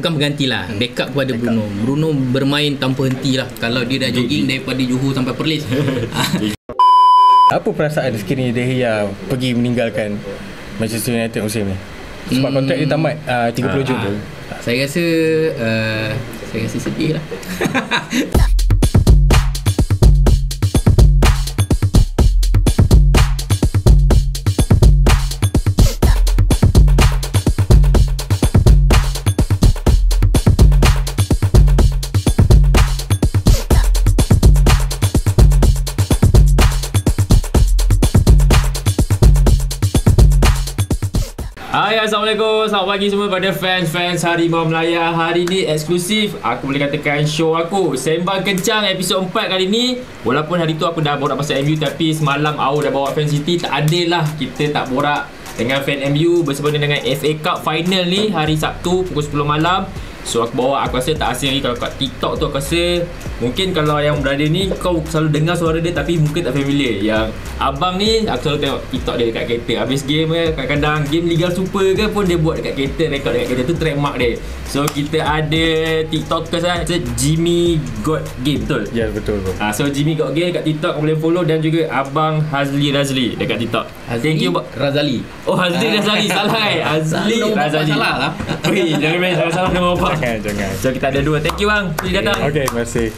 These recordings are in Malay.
bukan berganti lah, backup kepada Bruno. Bruno bermain tanpa henti lah. Kalau dia dah jogging daripada Johor sampai Perlis. Apa perasaan sekiranya De Gea pergi meninggalkan Manchester United musim ni? Sebab kontrak dia tamat 30 Jun tu. Saya rasa sedih lah. Hai, Assalamualaikum. Selamat pagi semua pada fans-fans Harimau Melaya. Hari ni eksklusif, aku boleh katakan show aku Sembang Kencang episod 4 kali ni. Walaupun hari tu aku dah borak pasal MU, tapi semalam aku dah bawa Fan City. Tak adil lah kita tak borak dengan fan MU bersempena dengan FA Cup final ni hari Sabtu pukul 10 malam. So aku rasa tak asing lagi. Kalau kat TikTok tu aku rasa mungkin kalau yang berada ni kau selalu dengar suara dia tapi mungkin tak familiar. Yang abang ni aku selalu tengok TikTok dia dekat kereta. Habis game kadang-kadang game Liga Super ke pun dia buat dekat kereta, rekod dekat kereta tu, trademark dia. So kita ada TikTokers lah, Jimmy God Game, betul? Ya, betul. So Jimmy God Game dekat TikTok kau boleh follow, dan juga abang Hazli Razli dekat TikTok. Thank you Razali. Oh, Hazli Razali, salah Hazli Razali. Salah lah. Weh, jangan main salah nama bapak. Jangan. So kita ada dua. Thank you bang sudi datang. Okay, terima kasih.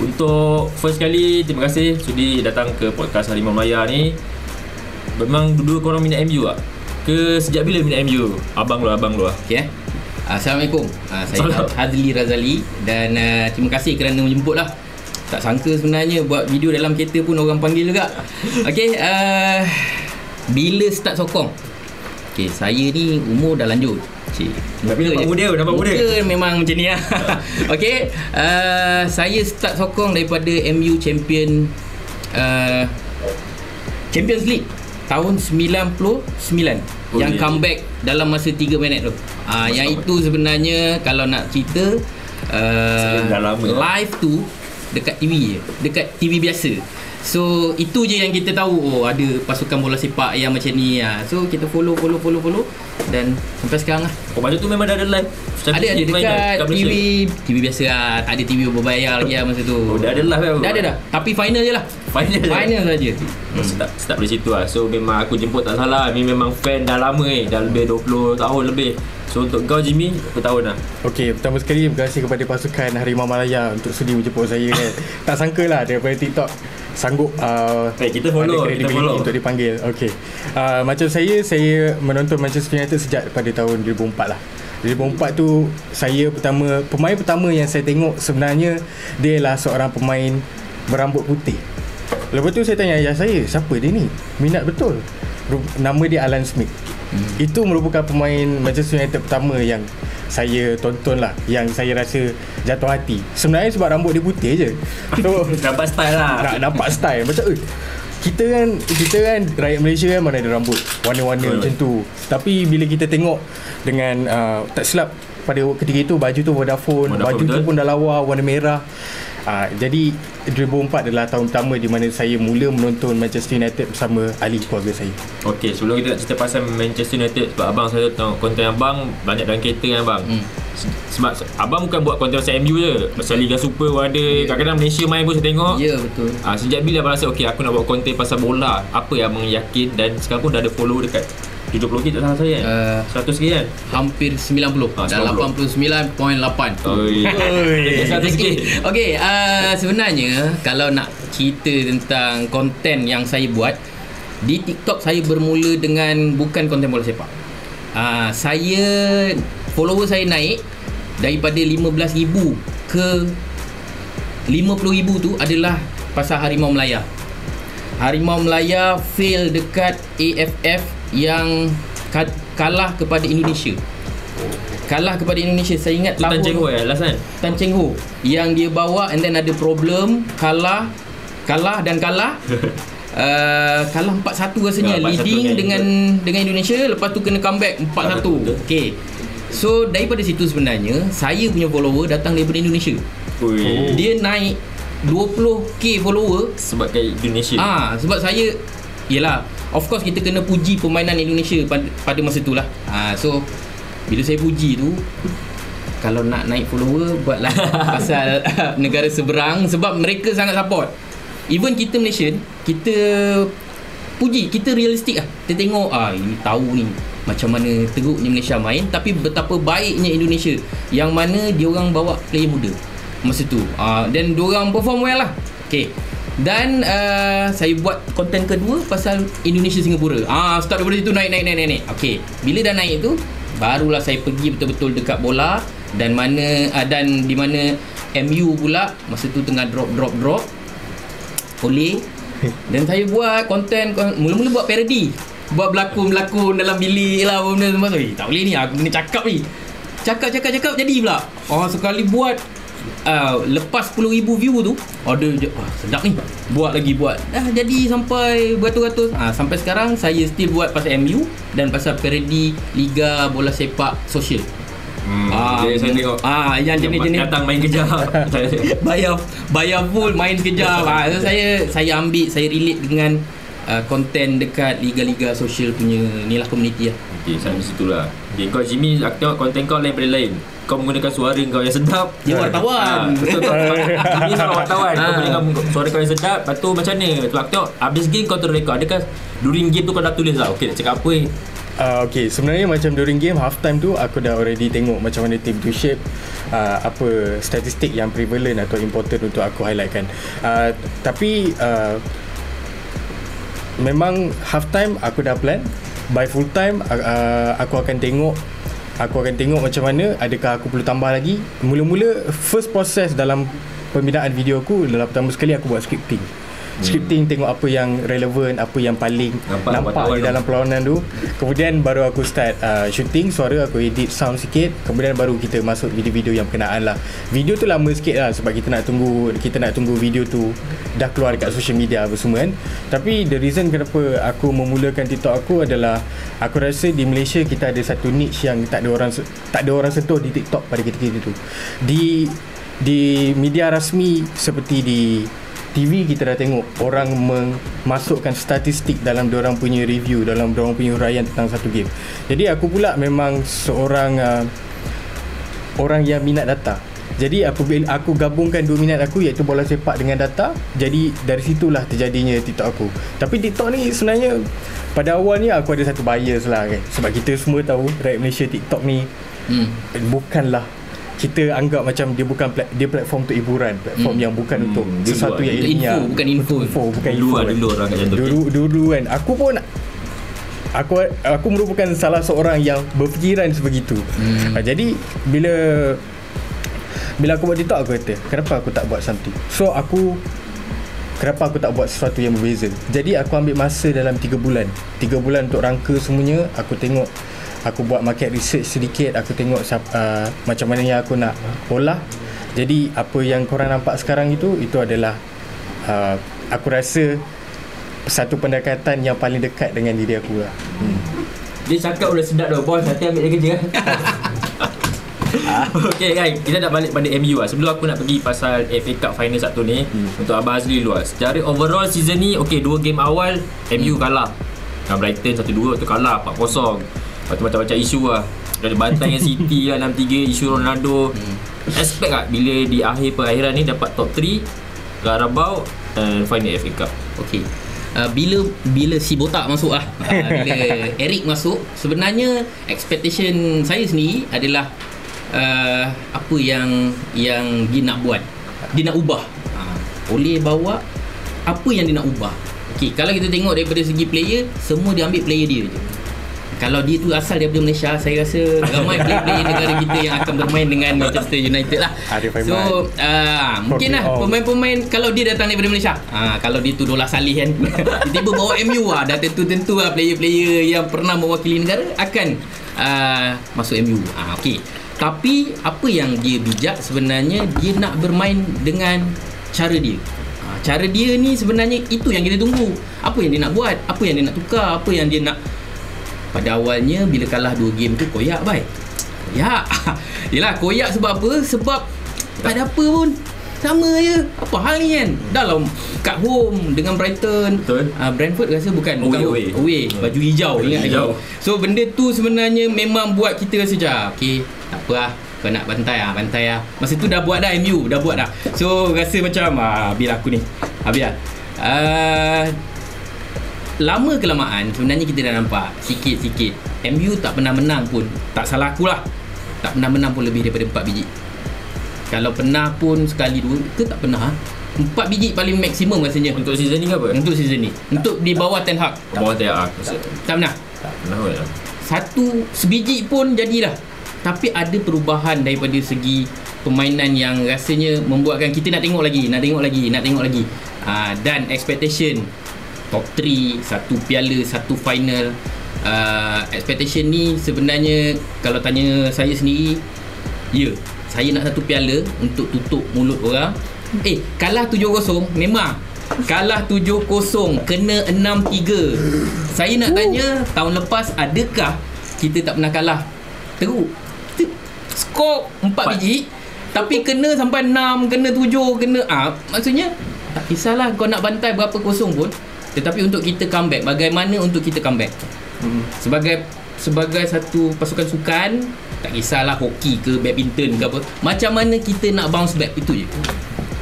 Untuk first kali, terima kasih sudi datang ke podcast Harimau Melaya ni. Memang dua korang minat MU tak? Ke sejak bila minat MU? Abang lu lah. Okay, Assalamualaikum. Saya Hazli Razali. Dan terima kasih kerana menjemput lah. Tak sangka sebenarnya buat video dalam kereta pun orang panggil juga. Okay, bila start sokong? Okay, saya ni umur dah lanjut. Tapi nampak muda. Memang macam ni lah. Okay, saya start sokong daripada MU Champions League tahun 99 yang comeback dalam masa 3 minit tu. Yang itu sebenarnya kalau nak cerita live tu dekat TV je, dekat TV biasa. So itu je yang kita tahu, ada pasukan bola sepak yang macam ni. So kita follow dan sampai sekarang lah. Masa tu memang dah ada live? Ada dekat TV biasa lah. Ada TV berbayar lagi lah masa tu. Dah ada live Dah ada. Tapi final je lah. Final saja. Start dari situ lah. So memang aku jemput tak salah. Ni memang fan dah lama dah lebih 20 tahun lebih. So untuk kau Jimmy, berapa tahun dah? Okay, pertama sekali terima kasih kepada pasukan Harimau Melaya untuk sudi menjemput saya kan. Tak sangka lah daripada TikTok sanggup kita follow untuk dipanggil. Okay, macam saya menonton Manchester United sejak pada tahun 2004 lah. 2004 tu pemain pertama yang saya tengok sebenarnya dia lah seorang pemain berambut putih. Lepas tu saya tanya ayah saya, siapa dia ni? Minat betul. Nama dia Alan Smith. Itu merupakan pemain Manchester United pertama yang saya tonton lah, yang saya rasa jatuh hati. Sebenarnya sebab rambut dia putih je. So nampak style lah. Nampak style. Macam kita kan rakyat Malaysia kan mana ada rambut warna-warna macam tu. Tapi bila kita tengok dengan tak silap pada ketika itu baju tu Vodafone baju betul. Tu pun dah lawa warna merah. Jadi 2004 adalah tahun pertama di mana saya mula menonton Manchester United bersama ahli keluarga saya. Okey, sebelum kita nak cerita pasal Manchester United, sebab abang saya tengok konten abang banyak dalam kereta kan abang. Sebab abang bukan buat konten pasal MU je, pasal Liga Super pun ada. Kadang-kadang Malaysia main pun saya tengok. Ya, betul. Sejak bila abang rasa okey aku nak buat konten pasal bola? Apa yang abang yakin, dan sekarang pun dah ada follow dekat 70 tak salah saya kan? 100 sekian? Hampir 90. Dah 89.8. Okey, sebenarnya kalau nak cerita tentang konten yang saya buat di TikTok, saya bermula dengan bukan konten bola sepak. Follower saya naik daripada 15,000 ke 50,000 tu adalah pasal Harimau Melaya. Harimau Melaya fail dekat AFF yang kalah kepada Indonesia. Saya ingat tahun Tan Cheng Ho last kan? Tan Cheng Ho yang dia bawa, and then ada problem, kalah. Kalah 4-1 rasanya, leading dengan Indonesia, lepas tu kena comeback 4-1. Okey. So daripada situ sebenarnya saya punya follower datang daripada Indonesia. Dia naik 20k follower sebab kat Indonesia. Sebab saya, yelah, of course kita kena puji permainan Indonesia pada masa tu lah. So bila saya puji tu, kalau nak naik follower buatlah pasal negara seberang, sebab mereka sangat support. Even kita Malaysian, kita puji, kita realistik lah. Kita tengok ini tahu ni macam mana teruknya Malaysia main, tapi betapa baiknya Indonesia yang mana diorang bawa player muda masa tu. Dan diorang perform well lah. Okay. Dan saya buat konten kedua pasal Indonesia Singapura. Start daripada situ naik. Okay. Bila dah naik tu, barulah saya pergi betul-betul dekat bola, dan dan di mana MU pula masa tu tengah drop oleh. Dan saya buat konten, mula-mula buat parody, buat berlakon dalam bilik lah, benda semua tu. Tak boleh ni, aku kena cakap ni. Cakap jadi pula. Sekali buat lepas 10,000 view tu, ada je, sedap ni. Buat dah jadi sampai beratus-ratus. Sampai sekarang saya still buat pasal MU dan pasal parody Liga Bola Sepak Sosial. Jadi saya tengok yang jenis-jenis datang main kejap. bayar full main sekejap. So saya ambil, saya relate dengan konten dekat liga-liga sosial punya ni lah, community lah. Okay, sampai situ lah. Okay, kau Jimmy, aku tengok konten kau lain daripada lain. Kau menggunakan suara kau yang sedap. Dia wartawan. Betul. Jimmy seorang wartawan. Kau menggunakan suara kau yang sedap. Lepas tu macam mana? Tu aku tengok habis game kau terus record. Adakah during game tu kau dah tulis lah, okay nak cakap apa ni? Okay, sebenarnya macam during game half time tu aku dah already tengok macam mana team tu shape, apa statistik yang prevalent atau important untuk aku highlightkan. Tapi memang half time aku dah plan. By full time aku akan tengok macam mana, adakah aku perlu tambah lagi. Mula-mula first process dalam pembinaan video aku adalah pertama sekali aku buat scripting, tengok apa yang relevan, apa yang paling nampak di dalam perlawanan tu. Kemudian baru aku start shooting suara, aku edit sound sikit, kemudian baru kita masuk video-video yang berkenaan lah. Video tu lama sikit lah sebab kita nak tunggu video tu dah keluar dekat social media apa semua kan. Tapi the reason kenapa aku memulakan TikTok aku adalah aku rasa di Malaysia kita ada satu niche yang tak ada orang sentuh di TikTok pada ketika itu. Di media rasmi seperti di TV kita dah tengok orang memasukkan statistik dalam diorang punya review, dalam diorang punya huraian tentang satu game. Jadi aku pula memang seorang orang yang minat data. Jadi aku gabungkan dua minat aku, iaitu bola sepak dengan data. Jadi dari situlah terjadinya TikTok aku. Tapi TikTok ni sebenarnya pada awalnya aku ada satu bias lah kan. Sebab kita semua tahu rakyat Malaysia TikTok ni bukanlah, kita anggap macam dia platform untuk hiburan, platform yang bukan untuk sesuatu yang ilmiah, bukan info. Dulu orang kat jantung. Dulu kan aku merupakan salah seorang yang berfikiran sebegitu. Jadi bila aku buat TikTok, aku kata kenapa aku tak buat something. Kenapa aku tak buat sesuatu yang berbeza. Jadi aku ambil masa dalam 3 bulan untuk rangka semuanya. Aku buat market research sedikit. Aku tengok macam mana yang aku nak olah. Jadi apa yang korang nampak sekarang itu adalah aku rasa satu pendekatan yang paling dekat dengan diri aku lah. Dia cakap udah sedap dah, bos. Nanti ambil dia kerja. Okay guys, kita dah balik pada MU lah. Sebelum aku nak pergi pasal FA Cup Final Sabtu ni, untuk Abang Azli dulu lah. Secara overall season ni, okay, 2 game awal MU kalah dengan Brighton 1-2 tu, kalah 4-0. Lepas tu macam-macam isu lah. Ada bantai dengan City lah 6-3, isu Ronaldo. Expect tak bila di akhir perakhiran ni dapat top 3 Carabao and final FA Cup? Okay, bila si botak masuk lah, bila Eric masuk, sebenarnya expectation saya sendiri adalah apa yang dia nak buat, dia nak ubah. Oleh bawa apa yang dia nak ubah. Okay, kalau kita tengok daripada segi player, semua dia ambil player dia je. Kalau dia tu asal daripada Malaysia, saya rasa ramai player-player negara kita yang akan bermain dengan Manchester United lah. So mungkin lah pemain-pemain, kalau dia datang daripada Malaysia, kalau dia tu Dola Salih kan, tiba-tiba bawa MU lah, dah tentu lah player-player yang pernah mewakili negara akan masuk MU. Okay. Tapi apa yang dia bijak sebenarnya, dia nak bermain dengan cara dia. Cara dia ni sebenarnya itu yang kita tunggu. Apa yang dia nak buat, apa yang dia nak tukar, apa yang dia nak. Pada awalnya bila kalah 2 game tu koyak baik. Koyak. Yelah, koyak sebab apa? Sebab tak ada apa pun. Sama je. Apa hal ni kan? Dah lah kat home dengan Brighton. Brentford rasa bukan away. Baju hijau. Baju hijau. So benda tu sebenarnya memang buat kita rasa okay, tak apa lah. kau nak bantai masa tu dah buat dah MU dah buat dah, so rasa macam habis aku ni lama kelamaan sebenarnya kita dah nampak sikit-sikit MU tak pernah menang pun, tak salah aku lah, tak pernah menang pun lebih daripada 4 biji. Kalau pernah pun sekali dua ke tak pernah. 4 biji paling maksimum rasanya Untuk season ni ke apa? untuk season ni, untuk di bawah Ten Hag Bawah Ten Hag. tak pernah. Kenapa? Satu sebiji pun jadilah. Tapi ada perubahan daripada segi permainan yang rasanya membuatkan kita nak tengok lagi. Dan expectation top 3, satu piala, satu final. Expectation ni sebenarnya kalau tanya saya sendiri, saya nak satu piala untuk tutup mulut orang. Kalah 7-0 memang. Kalah 7-0 kena 6-3. Saya nak tanya tahun lepas adakah kita tak pernah kalah teruk? Kita skor 4 biji tapi kena sampai 6, kena 7, kena maksudnya tak kisahlah kau nak bantai berapa kosong pun, tetapi untuk kita comeback, bagaimana untuk kita comeback sebagai satu pasukan sukan, tak kisahlah hoki ke badminton ke apa, macam mana kita nak bounce back, itu je.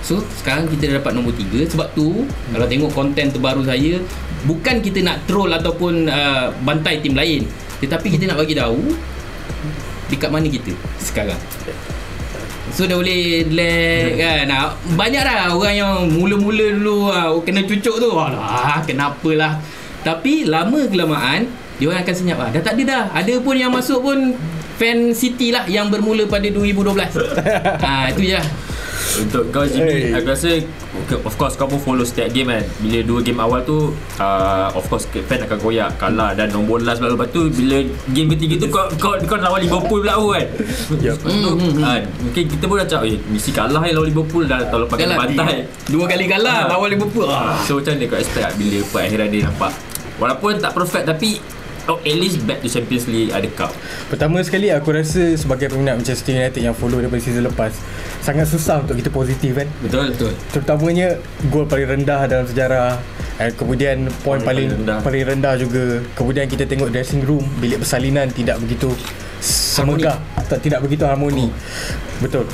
So sekarang kita dah dapat nombor 3. Sebab tu kalau tengok konten terbaru saya, bukan kita nak troll ataupun bantai tim lain, tetapi kita nak bagi tahu dekat mana kita sekarang. So dah boleh lag kan. Banyak dah orang yang mula-mula dulu kena cucuk tu, alah kenapalah. Tapi lama kelamaan dia orang akan senyap. Dah tak ada dah. Ada pun yang masuk pun fan City lah yang bermula pada 2012. Itu je lah. Untuk kau Jimmy, aku rasa of course kau pun follow setiap game kan. Bila 2 game awal tu of course fan akan koyak, kalah dan nombor last pula. Lepas tu bila game ketiga tu kau lawan Liverpool pula kan. Mungkin kita pun dah cakap mesti kalah lawan Liverpool, dah tahun lepas kena bantai 2 kali kalah lawan Liverpool. So macam mana kau expect bila perakhiran dia nampak walaupun tak perfect tapi at least back to Champions League, ada cup. Pertama sekali aku rasa sebagai peminat Manchester United yang follow daripada season lepas, sangat susah untuk kita positif kan. Betul. Terutamanya gol paling rendah dalam sejarah, kemudian poin paling rendah juga. Kemudian kita tengok dressing room, bilik persalinan tidak begitu semegah, tidak begitu harmoni. Betul.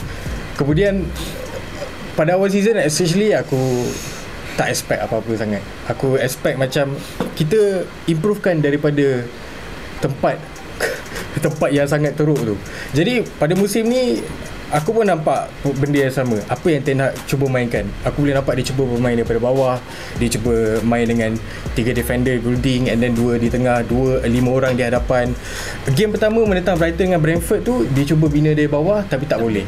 Kemudian pada awal season especially aku tak expect apa-apa sangat. Aku expect macam kita improvekan daripada tempat yang sangat teruk tu. Jadi pada musim ni aku pun nampak benda yang sama. Apa yang Ten Hag cuba mainkan, aku boleh nampak dia cuba bermain daripada bawah. Dia cuba main dengan 3 defender holding, and then 2 di tengah, 5 orang di hadapan. Game pertama menentang Brighton dengan Brentford tu dia cuba bina dari bawah tapi tak boleh.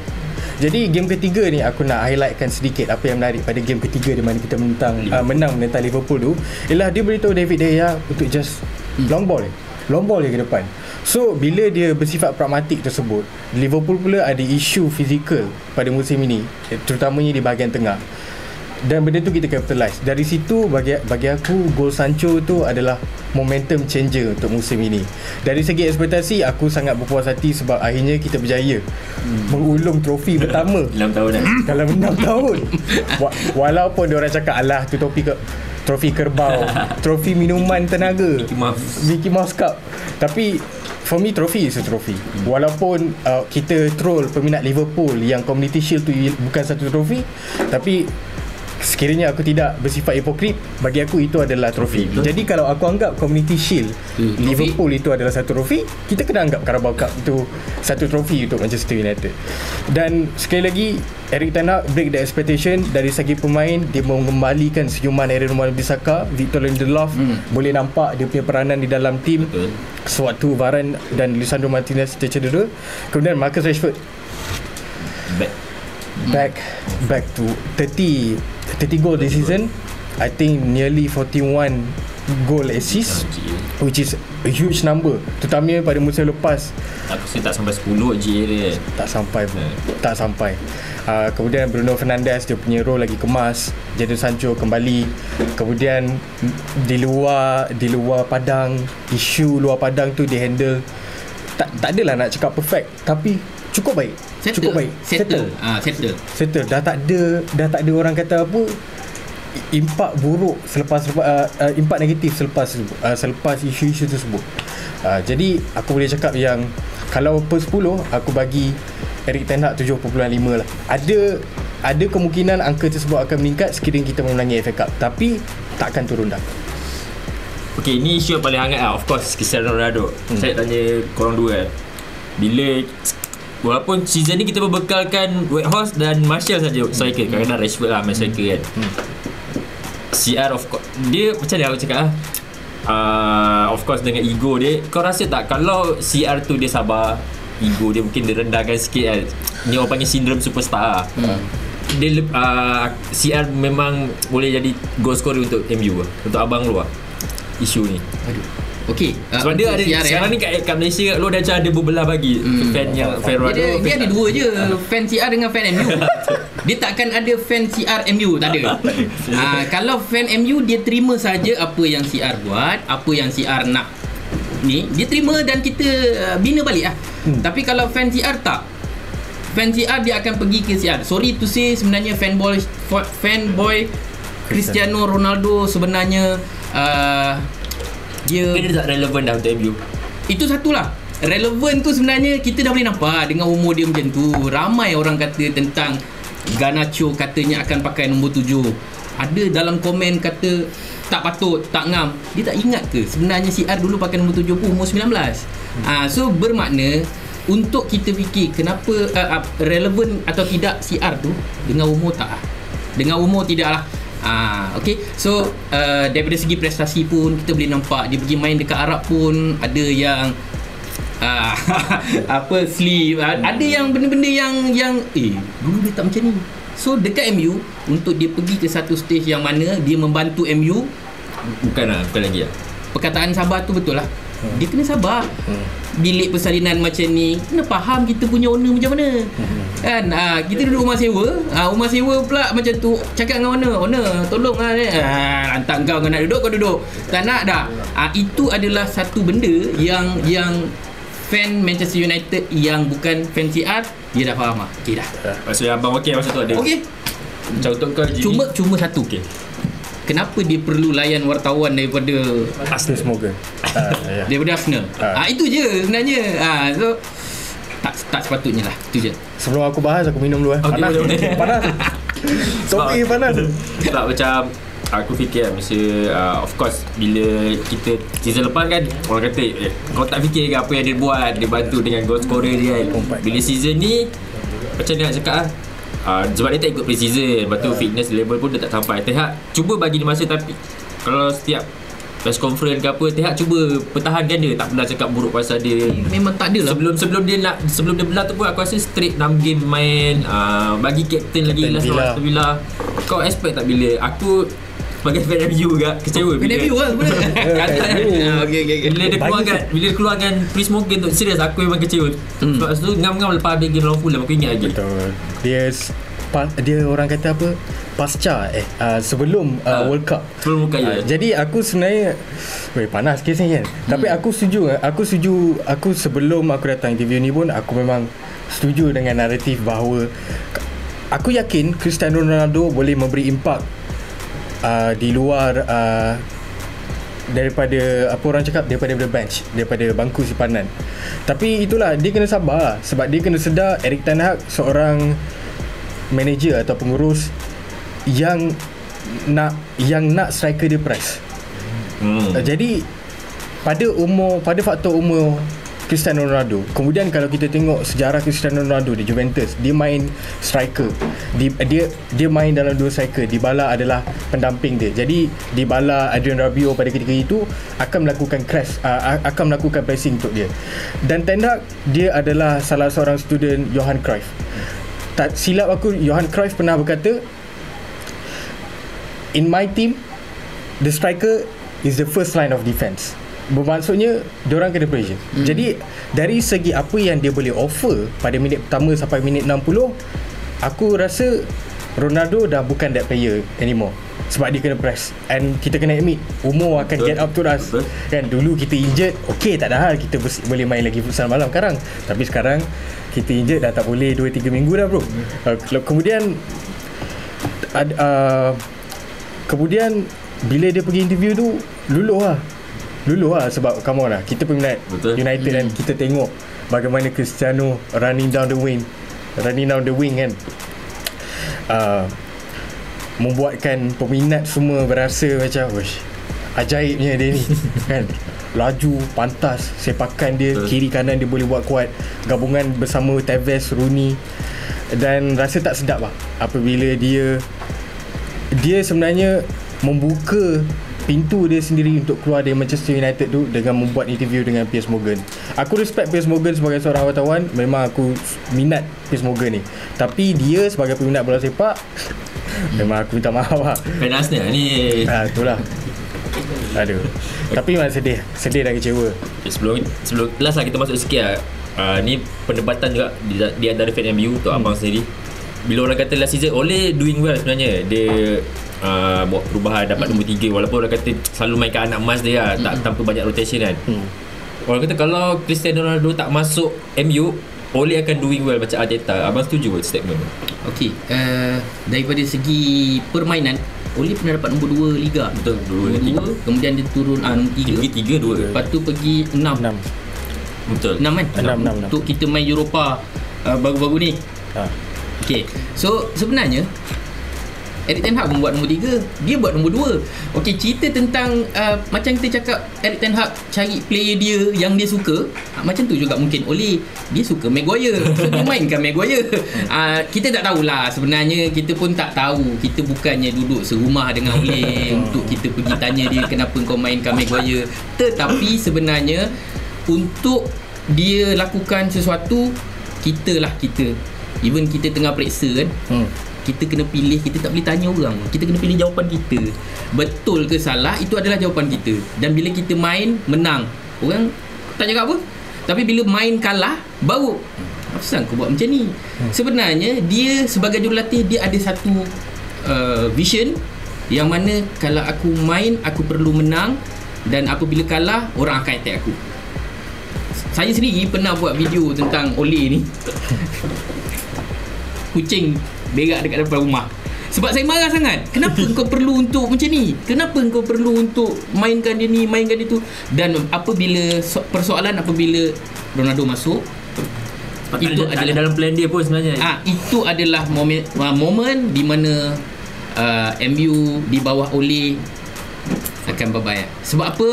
Jadi game ketiga ni aku nak highlightkan sedikit apa yang menarik pada game ketiga di mana kita menang menentang Liverpool tu, ialah dia beritahu David De Gea untuk just long ball je ke depan. So bila dia bersifat pragmatik tersebut, Liverpool pula ada isu fizikal pada musim ini, terutamanya di bahagian tengah. Dan benda tu kita capitalize. Dari situ bagi aku gol Sancho tu adalah momentum changer untuk musim ini. Dari segi ekspektasi aku sangat berpuas hati sebab akhirnya kita berjaya mengulung trofi pertama dalam 6 tahun dalam 6 tahun. Walaupun diorang cakap alah tu trofi kerbau, trofi minuman tenaga, Mickey Mouse Cup. Tapi for me trofi is a trofi. Walaupun kita troll peminat Liverpool yang Community Shield tu bukan satu trofi, tapi sekiranya aku tidak bersifat hipokrit, bagi aku itu adalah trofi. Jadi kalau aku anggap Community Shield Liverpool itu adalah satu trofi, kita kena anggap Carabao Cup itu satu trofi untuk Manchester United. Dan sekali lagi Erik ten Hag break the expectation. Dari segi pemain, dia mengembalikan senyuman Aaron Wan-Bissaka, Victor Lindelof. Boleh nampak dia punya peranan di dalam tim sewaktu Varane dan Lisandro Martinez tercedera. Kemudian Marcus Rashford back to 30 goal this season. I think nearly 41 goal assist, which is a huge number, terutamanya pada musim lepas. Aku rasa tak sampai 10 GA dia. Tak sampai. Kemudian Bruno Fernandes, dia punya role lagi kemas. Jadon Sancho kembali. Kemudian di luar padang, isu luar padang tu dia handle tak adalah nak cakap perfect, tapi cukup baik. Settle. Dah tak ada orang kata apa impak buruk impak negatif selepas isu-isu tersebut. Jadi aku boleh cakap yang kalau per 10 aku bagi Erik ten Hag 7.5 lah. Ada kemungkinan angka tersebut akan meningkat sekiranya kita memenangi FA Cup, tapi takkan turun dah. Okay, ni isu yang paling hangat lah. Of course, Cristiano Ronaldo. Saya tanya korang dua bila walaupun season ni kita berbekalkan Weghorst dan Martial saja striker, kadang-kadang Rashford lah main striker kan. CR of course dia macam mana aku cakap of course dengan ego dia, kau rasa tak kalau CR tu dia sabar, ego dia mungkin dia rendahkan sikit kan. Ni orang panggil sindrom superstar. Dia CR memang boleh jadi goal scorer untuk MU untuk abang lu isu ni. Okey, sebab dia ada CR sekarang ni kat Malaysia lu dah ada berbelah bagi fan yang fan Ronaldo. Dia ada dua je, fan CR dengan fan MU. Dia takkan ada fan CR MU, tak ada. Kalau fan MU dia terima saja apa yang CR buat, apa yang CR nak ni, dia terima dan kita bina balik lah. Tapi kalau fan CR tak, fan CR dia akan pergi ke CR. Sorry to say, sebenarnya fanboy Cristiano Ronaldo sebenarnya dia tak relevan dah untuk MU. Itu satulah. Relevan tu sebenarnya kita dah boleh nampak dengan umur dia macam tu. Ramai orang kata tentang Garnacho katanya akan pakai nombor 7. Ada dalam komen kata tak patut, tak ngam. Dia tak ingat ke sebenarnya CR dulu pakai nombor 7 pun umur 19. So bermakna untuk kita fikir kenapa relevan atau tidak CR tu dengan umur tak. Dengan umur tidaklah. Okay. So daripada segi prestasi pun kita boleh nampak dia pergi main dekat Arab pun ada yang sleeve, ada yang benda-benda yang dulu dia tak macam ni. So dekat MU untuk dia pergi ke satu stage yang mana dia membantu MU, bukan lagi lah. Perkataan sabar tu betul lah. Dia kena sabar. Bilik persalinan macam ni kena faham kita punya owner macam mana. Kan kita duduk rumah sewa, rumah sewa pula macam tu, cakap dengan owner tolong hantar kau nak duduk, kau duduk. Tak nak dah. Itu adalah satu benda yang fan Manchester United yang bukan fan CR dia dah faham. Okey dah. Maksudnya abang okey masa tu ada. Okey. Macam untuk kau cuma satu. Okey. Kenapa dia perlu layan wartawan daripada Piers Morgan? Daripada Arsenal. Itu je sebenarnya. So tak sepatutnya lah. Itu je. Sebelum aku bahas, aku minum dulu. Panas. Panas. Topi panas. Tak macam aku fikir masa of course bila kita season lepas kan orang kata kau tak fikir ke apa yang dia buat, dia bantu dengan goal scorer dia kan. Bila season ni macam dia nak cakap sebab dia tak ikut pre-season, lepas tu fitness level pun dia tak sampai. Ten Hag cuba bagi dia masa, tapi kalau setiap press conference ke apa, Ten Hag cuba pertahankan dia, tak pernah cakap buruk pasal dia. Memang tak ada lah. Sebelum dia belah tu pun aku rasa straight 6 game main, bagi captain lagi last Aston Villa. Kau expect tak bila aku sebagai fan MU juga kecewa fan MU lah sebenarnya. Okay. Bila dia keluarkan Piers Morgan tu, serius aku memang kecewa. Sebab tu ngam-ngam lepas habis game lawan Fulham aku ingat lagi. Betul. Dia orang kata apa, pasca sebelum World Cup. Sebelum World Cup jadi aku sebenarnya panas kes ni kan. Tapi aku setuju aku sebelum aku datang interview ni pun aku memang setuju dengan naratif bahawa aku yakin Cristiano Ronaldo boleh memberi impak di luar daripada apa orang cakap, daripada bench, daripada bangku simpanan. Tapi itulah, dia kena sabar sebab dia kena sedar Erik ten Hag seorang manager atau pengurus yang nak striker dia press. Jadi pada faktor umur Cristiano Ronaldo, kemudian kalau kita tengok sejarah Cristiano Ronaldo di Juventus, dia main striker, dia main dalam dua striker. Dybala adalah pendamping dia. Jadi Dybala, Adrian Rabiot pada ketika itu akan melakukan pressing untuk dia. Dan Ten Hag, dia adalah salah seorang student Johan Cruyff. Tak silap aku, Johan Cruyff pernah berkata, in my team the striker is the first line of defense. Bermaksudnya diorang kena pressure. Jadi dari segi apa yang dia boleh offer pada minit pertama sampai minit 60, aku rasa Ronaldo dah bukan that player anymore. Sebab dia kena press. And kita kena admit, umur akan get up to us. Kan dulu kita injured, okay tak ada hal, kita boleh main lagi futsal malam sekarang. Tapi sekarang kita injured dah tak boleh 2-3 minggu dah bro. Kemudian bila dia pergi interview tu, luluh lah sebab come on lah, kita peminat United dan kita tengok bagaimana Cristiano running down the wing Running Down the Wing kan, membuatkan peminat semua berasa macam ajaibnya dia ni kan. Laju, pantas, sepakan dia, kiri kanan dia boleh buat kuat, gabungan bersama Tevez, Rooney. Dan rasa tak sedap lah apabila dia sebenarnya membuka pintu dia sendiri untuk keluar dari Manchester United tu dengan membuat interview dengan Piers Morgan. Aku respect Piers Morgan sebagai seorang wartawan, memang aku minat Piers Morgan ni. Tapi dia sebagai peminat bola sepak, memang aku minta maaf lah. Penasnya ni. Itulah. Aduh. Tapi memang sedih dan kecewa. Sebelum last lah kita masuk sikit lah. Ni perdebatan juga di antara fan MU untuk abang sendiri. Bila orang kata last season Ole doing well sebenarnya, dia buat perubahan, dapat nombor 3, walaupun orang kata selalu mainkan anak emas dia lah, tak tanpa banyak rotation kan. Orang kata kalau Cristiano Ronaldo tak masuk MU, Ole akan doing well macam Arteta. Abang setuju ke statement tu? Okey, daripada segi permainan, Ole pernah dapat nombor 2 Liga. Betul, 2, 3. Kemudian dia turun nombor 3. 3, 2. Lepas tu pergi 6. Betul. 6 kan? 6. Untuk kita main Eropah baru-baru ni. Okey. So sebenarnya Erik ten Hag membuat nombor 3, dia buat nombor 2. Okey, cerita tentang macam kita cakap Erik ten Hag cari player dia yang dia suka, macam tu juga mungkin Ole dia suka Maguire, so dia mainkan Maguire. Kita tak tahulah, sebenarnya kita pun tak tahu. Kita bukannya duduk serumah dengan Ole untuk kita pergi tanya dia kenapa kau mainkan Maguire. Tetapi sebenarnya untuk dia lakukan sesuatu, kita even kita tengah periksa kan, kita kena pilih, kita tak boleh tanya orang, kita kena pilih jawapan kita. Betul ke salah, itu adalah jawapan kita. Dan bila kita main menang, orang tak cakap apa. Tapi bila main kalah, baru apa kau buat macam ni. Sebenarnya dia sebagai jurulatih, dia ada satu vision yang mana kalau aku main, aku perlu menang, dan apabila kalah, orang akan attack aku. Saya sendiri pernah buat video tentang Ole ni. Kucing berak dekat depan rumah. Sebab saya marah sangat. Kenapa kau perlu untuk macam ni? Kenapa kau perlu untuk mainkan dia ni, mainkan dia tu? Dan apabila persoalan apabila Ronaldo masuk, itu adalah dalam plan dia pun sebenarnya. Itu adalah momen di mana MU di bawah Ole akan bye-bye. Sebab apa?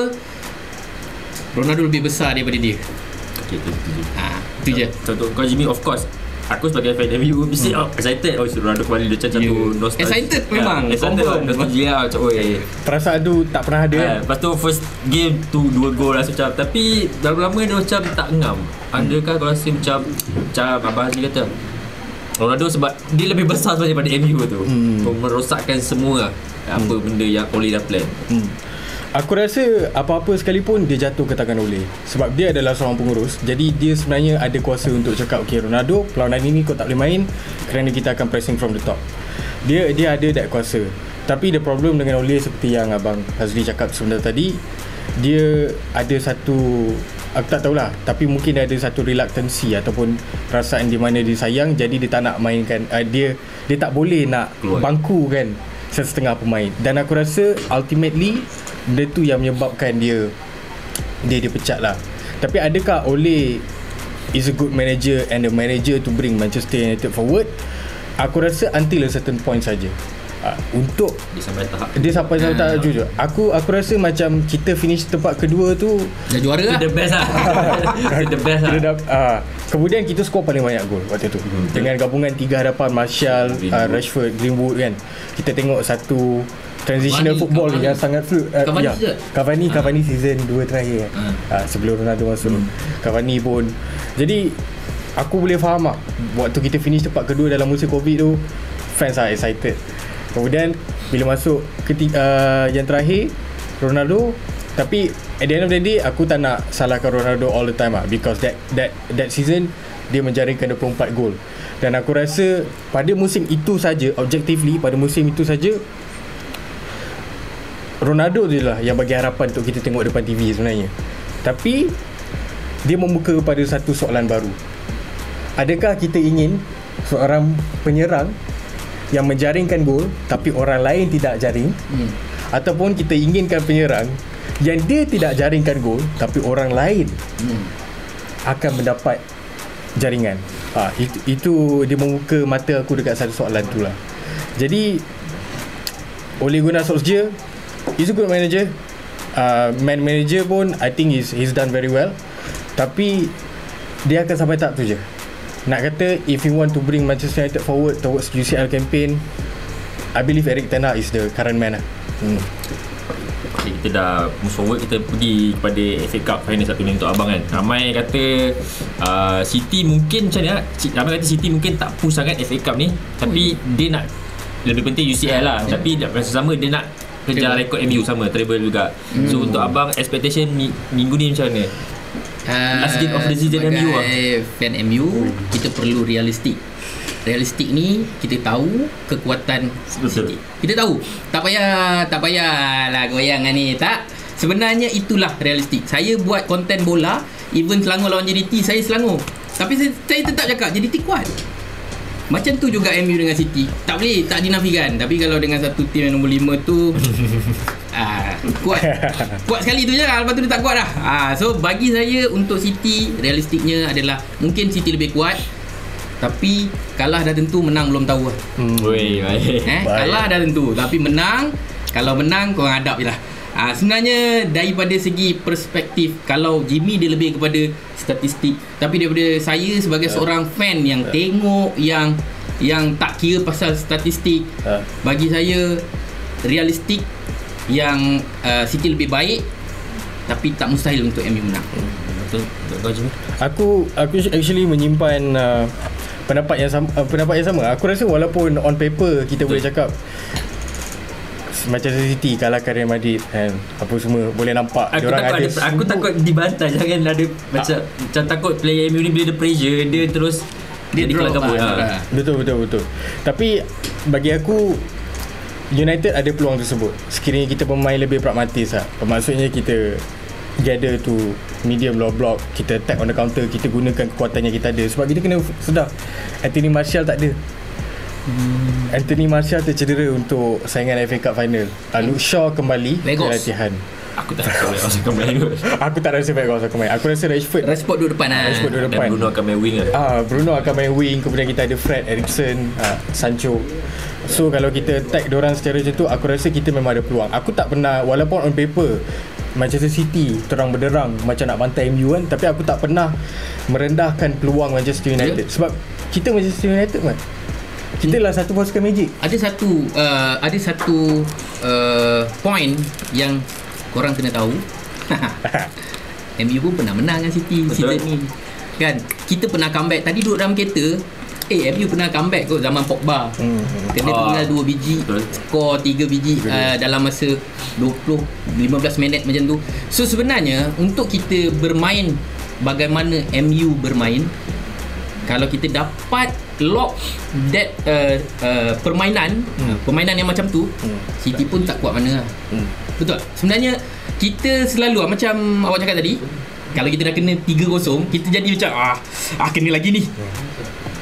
Ronaldo lebih besar daripada dia. Okey, itu je. Contoh kau Jimmy, of course aku sebagai fan MU mesti excited. Ronaldo kembali dia macam tu nostalgia. Excited memang. Excited nostalgia macam perasaan tu tak pernah ada kan. Lepas tu first game tu 2 gol lah macam, tapi lama-lama dia macam tak ngam. Adakah kau rasa macam abang ni kata Ronaldo sebab dia lebih besar daripada MU tu, merosakkan semua apa benda yang Ole dah plan. Aku rasa apa-apa sekalipun dia jatuh ke tangan Ole, sebab dia adalah seorang pengurus. Jadi dia sebenarnya ada kuasa untuk cakap, okay Ronaldo, perlawanan ini kau tak boleh main kerana kita akan pressing from the top. Dia ada that kuasa. Tapi the problem dengan Ole, seperti yang Abang Hazli cakap sebentar tadi, dia ada satu, aku tak tahulah, tapi mungkin dia ada satu reluctancy ataupun perasaan di mana dia sayang, jadi dia tak nak mainkan, dia tak boleh nak bangku kan setengah pemain. Dan aku rasa ultimately benda tu yang menyebabkan dia pecat lah. Tapi adakah Ole is a good manager and a manager to bring Manchester United forward? Aku rasa until a certain point saja. Untuk dia sampai tahap jujur. Aku rasa macam kita finish tempat kedua tu dah juara lah. The best lah. The best lah. Kemudian kita skor paling banyak gol waktu tu. Dengan gabungan 3 hadapan Martial, Rashford, Greenwood kan. Kita tengok satu transitional football yang sangat fluid. Cavani season 2 terakhir sebelum Ronaldo masuk. Cavani pun. Jadi aku boleh faham lah, waktu kita finish tempat kedua dalam musim Covid tu, fans are excited. Kemudian bila masuk yang terakhir Ronaldo, tapi at the end of the day aku tak nak salahkan Ronaldo all the time lah, because that season dia menjaringkan 24 gol. Dan aku rasa pada musim itu saja, objectively pada musim itu saja, Ronaldo je lah yang bagi harapan untuk kita tengok depan TV sebenarnya. Tapi dia membuka pada satu soalan baru. Adakah kita ingin seorang penyerang yang menjaringkan gol tapi orang lain tidak jaring, ataupun kita inginkan penyerang yang dia tidak jaringkan gol tapi orang lain akan mendapat jaringan? Itu dia membuka mata aku dekat satu soalan tu lah. Jadi Ole Gunnar Solskjaer is a good manager. Man manager pun I think he's done very well. Tapi dia akan sampai tahap tu je. Nak kata if you want to bring Manchester United forward towards UCL campaign, I believe Erik ten Hag is the current man lah. Okay, kita dah move forward, kita pergi kepada FA Cup final satu ni untuk abang kan. Ramai kata City mungkin macam ni lah. Ramai kata City mungkin tak push sangat FA Cup ni, tapi dia nak lebih penting UCL lah. Tapi masa sama dia nak kejar rekod MU sama, treble juga. So untuk abang expectation minggu ni macam mana? Last game of the season MU lah. Fan MU, kita perlu realistik. Realistik ni kita tahu kekuatan City. Kita tahu. Tak payahlah goyang ni. Tak. Sebenarnya itulah realistik. Saya buat konten bola, even Selangor lawan JDT, saya Selangor. Tapi saya tetap cakap JDT kuat. Macam tu juga MU dengan City. Tak boleh, tak dinafikan. Tapi kalau dengan satu tim yang nombor 5 tu kuat sekali tu je lah. Lepas tu dia tak kuat dah. So bagi saya untuk City, realistiknya adalah mungkin City lebih kuat, tapi kalah dah tentu, menang belum tahu lah. Kalah dah tentu, tapi menang, kalau menang korang hadap je lah. Sebenarnya daripada segi perspektif, kalau Jimmy dia lebih kepada statistik, tapi daripada saya sebagai seorang fan yang tengok, yang tak kira pasal statistik, bagi saya realistik yang City lebih baik, tapi tak mustahil untuk MU menang. Betul. Aku actually menyimpan pendapat yang sama. Aku rasa walaupun on paper kita boleh cakap Manchester City kalahkan Real Madrid kan, apa semua boleh nampak aku takut dibantai. Jangan ada macam takut player MU ni bila ada pressure dia terus dia kelam kabut. Betul. Tapi bagi aku United ada peluang tersebut sekiranya kita bermain lebih pragmatis lah. Maksudnya kita gather to medium low block, kita attack on the counter, kita gunakan kekuatan yang kita ada. Sebab kita kena sedar Anthony Martial tak ada. Anthony Martial tercedera untuk saingan FA Cup final. Luke Shaw kembali ke latihan. Aku tak rasa Weghorst akan main. Aku tak rasa Weghorst akan main. Aku rasa Rashford duduk depan lah. Dan Bruno akan main wing lah. Bruno akan main wing. Kemudian kita ada Fred, Eriksen, Sancho. So kalau kita attack diorang secara macam tu, aku rasa kita memang ada peluang. Aku tak pernah, walaupun on paper Manchester City terang benderang macam nak bantai MU kan, tapi aku tak pernah merendahkan peluang Manchester United. Sebab kita Manchester United kan, kita lah satu pasukan magic. Ada satu point yang korang kena tahu. MU pun pernah menang dengan City season ni kan. Kita pernah comeback. Tadi duduk dalam kereta, MU pernah comeback kot zaman Pogba. Kena tinggal 2 biji, skor 3 biji dalam masa 20-15 minit macam tu. So sebenarnya untuk kita bermain bagaimana MU bermain, kalau kita dapat lock that permainan yang macam tu, City pun tak kuat mana lah. Betul. Sebenarnya kita selalu macam awak cakap tadi, kalau kita dah kena 3-0, kita jadi macam kena lagi ni.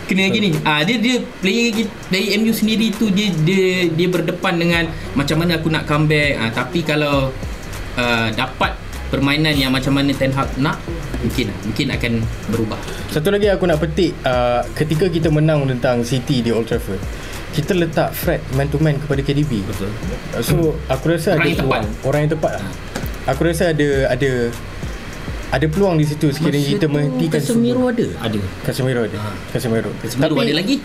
Dia player MU sendiri tu dia berdepan dengan macam mana aku nak comeback. Tapi kalau dapat permainan yang macam mana Ten Hag nak, mungkin akan berubah. Satu lagi aku nak petik, ketika kita menang tentang City di Old Trafford, kita letak Fred man to man kepada KDB. Betul. So aku rasa orang yang tepat. Aku rasa ada peluang di situ sekiranya kita menghentikan Casemiro Casemiro ada lagi.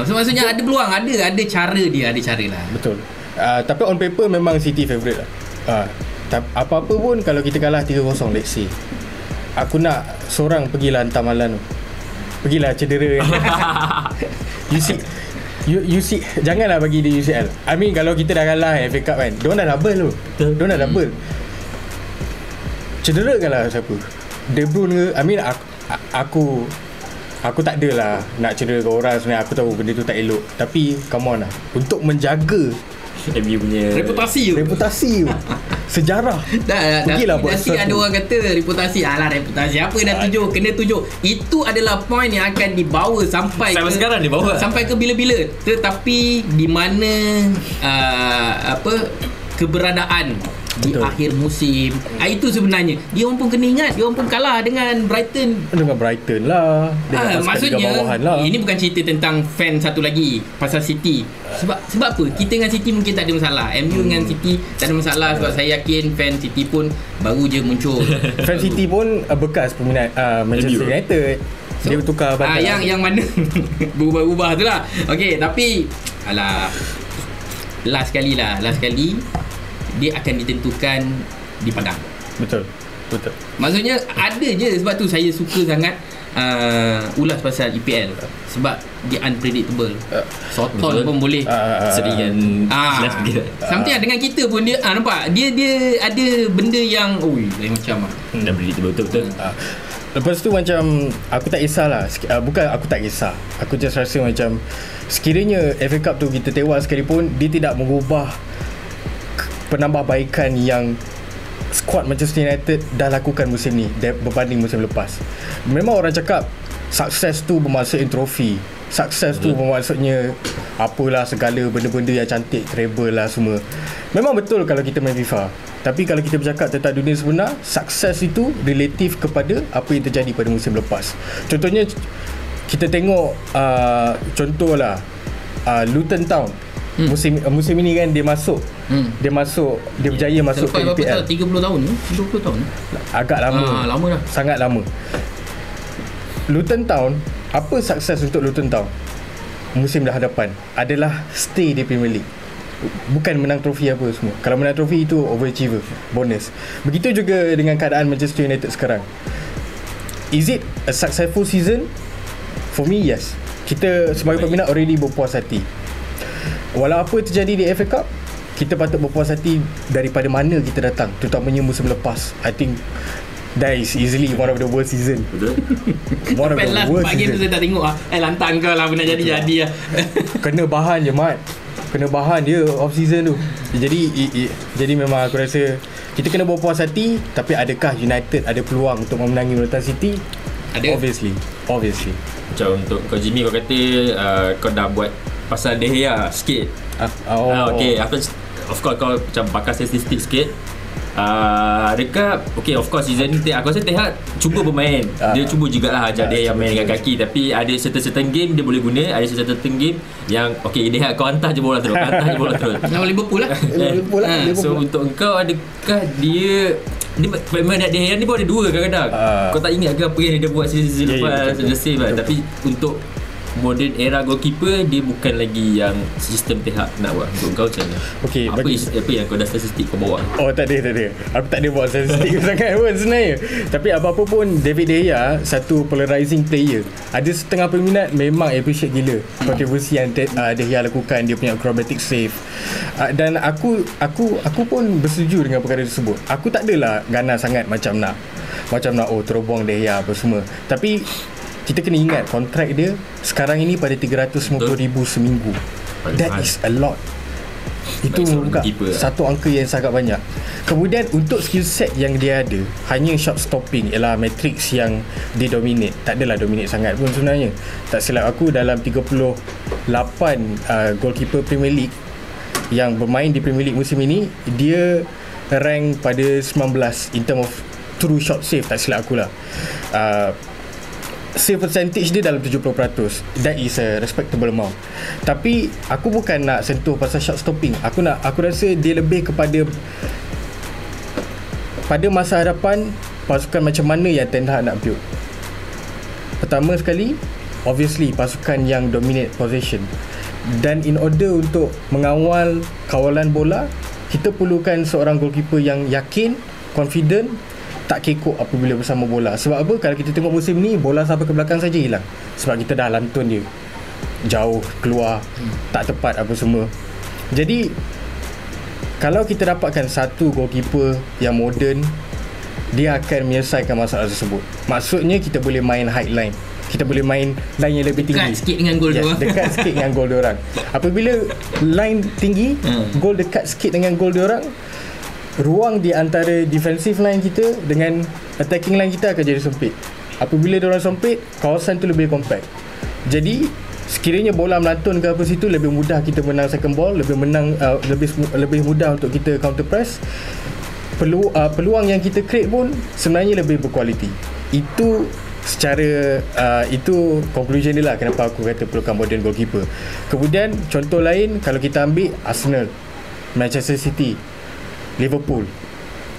So maksudnya ada peluang, ada cara lah. Betul. Tapi on paper memang City favourite lah. Apa-apa pun kalau kita kalah 3-0 let's say, aku nak seorang pergilah hantar Malan tu, pergilah cedera. You see, janganlah bagi dia UCL. I mean kalau kita dah kalah FA Cup kan, diorang dah double tu. Diorang dah double. Cedera kan lah siapa? De Bruyne ke? I mean aku tak adalah nak cedera ke orang sebenarnya. Aku tahu benda tu tak elok, tapi come on lah, untuk menjaga MU punya reputasi sejarah. Pergilah buat sesuatu. Ada orang kata reputasi reputasi apa dah kena tujuk. Itu adalah point yang akan dibawa sampai sekarang dibawa sampai ke bila-bila. Tetapi di mana keberadaan di akhir musim. Itu sebenarnya dia orang pun kena ingat, dia orang pun kalah dengan Brighton. Dengan Brighton lah. Maksudnya lah. ini bukan cerita tentang fan satu lagi pasal City. Sebab apa? Kita dengan City mungkin tak ada masalah. MU dengan City tak ada masalah sebab saya yakin fan City pun baru je muncul. Fan City pun bekas peminat Manchester United. Dia bertukar badan. Yang mana berubah-ubah tu lah. Okey, tapi last kali dia akan ditentukan di padang. Betul. Maksudnya ada je, sebab tu saya suka sangat ulas pasal EPL sebab dia unpredictable. Soton pun boleh seringan last begitu. something dengan kita pun dia nampak dia ada benda yang lain macam unpredictable betul. Lepas tu macam aku tak kisahlah. Bukan aku tak kisah. Aku just rasa macam sekiranya FA Cup tu kita tewas sekalipun, dia tidak mengubah penambahbaikan yang skuad Manchester United dah lakukan musim ni berbanding musim lepas. Memang orang cakap sukses tu bermaksud trofi. Sukses tu bermaksudnya apalah segala benda-benda yang cantik, treble lah semua. Memang betul kalau kita main FIFA. Tapi kalau kita bercakap tentang dunia sebenar, sukses itu relatif kepada apa yang terjadi pada musim lepas. Contohnya kita tengok contohlah Luton Town. Musim ini kan dia berjaya masuk ke EPL. 30 tahun ni? 20 tahun ni? Agak lama. Lama dah. Sangat lama. Luton Town, apa sukses untuk Luton Town musim dah hadapan adalah stay di Premier League. Bukan menang trofi apa semua. Kalau menang trofi itu overachiever, bonus. Begitu juga dengan keadaan Manchester United sekarang. Is it a successful season? For me, yes. Kita sebagai peminat already berpuas hati. Walau apa terjadi di FA Cup, kita patut berpuas hati daripada mana kita datang, terutamanya musim lepas. I think that is easily one of the worst season. Betul. One of the worst season. Saya tak tengok lantang kau lah benda jadi lah. Kena bahan je Mat. Kena bahan dia off season tu. Jadi memang aku rasa kita kena berpuas hati. Tapi adakah United ada peluang untuk memenangi Manchester City? Ada. Obviously. Macam untuk kau Jimmy, kau kata kau dah buat pasal De Gea sikit. Okay, of course kau macam pakar statistik sikit. Adakah of course season ni aku rasa Ten Hag cuba bermain. Dia cuba jugalah ajak dia yang main dengan kaki. Tapi ada certain game dia boleh guna. Ada certain game yang Ten Hag kau hantar je bola terus. Nama Liverpool lah. So untuk engkau, adakah dia memang De Gea ni pun ada dua kadang-kadang. Kau tak ingat ke apa yang dia buat season lepas? The same lah. Tapi untuk modern era goalkeeper, dia bukan lagi yang sistem Ten Hag nak buat. Untuk kau macam mana? Apa yang kau dah statistik kau bawa? Tak ada. Aku tak ada buat statistik sangat pun sebenarnya. Tapi apa-apa pun, David De Gea satu polarizing player. Ada setengah peminat memang appreciate gila kontribusi yang De Gea lakukan. Dia punya acrobatic save. Dan aku pun bersetuju dengan perkara tersebut. Aku tak adalah ganas sangat macam nak terobong De Gea apa semua. Tapi kita kena ingat kontrak dia sekarang ini pada 350,000 seminggu. That is a lot. Itu bukan satu angka yang sangat banyak. Kemudian untuk skill set yang dia ada, hanya shot stopping ialah matrix yang dia dominate. Tak adalah dominate sangat pun sebenarnya. Tak silap aku, dalam 38 goalkeeper Premier League yang bermain di Premier League musim ini, dia rank pada 19 in term of true shot save. Tak silap aku lah. Save percentage dia dalam 70%. That is a respectable amount. Tapi aku bukan nak sentuh pasal shot stopping. Aku rasa dia lebih kepada pada masa hadapan pasukan macam mana yang Ten Hag nak build. Pertama sekali, obviously pasukan yang dominate possession. Dan in order untuk mengawal kawalan bola, kita perlukan seorang goalkeeper yang yakin, confident, tak kekok apabila bersama bola. Sebab apa? Kalau kita tengok musim ni, bola sampai ke belakang saja hilang. Sebab kita dah lantun dia jauh keluar, tak tepat apa semua. Jadi kalau kita dapatkan satu goalkeeper yang moden, dia akan menyelesaikan masalah tersebut. Maksudnya kita boleh main high line, kita boleh main line yang lebih tinggi, dekat sikit dengan gol diorang. Dekat sikit dengan gol diorang. Apabila line tinggi, gol dekat sikit dengan gol diorang, ruang di antara defensive line kita dengan attacking line kita akan jadi sempit. Apabila diorang sempit, kawasan tu lebih compact. Jadi sekiranya bola melantun ke apa situ, lebih mudah kita menang second ball, lebih mudah untuk kita counter press. peluang yang kita create pun sebenarnya lebih berkualiti. Itu secara itu conclusion dia lah kenapa aku kata perlukan modern goalkeeper. Kemudian contoh lain, kalau kita ambil Arsenal, Manchester City, Liverpool,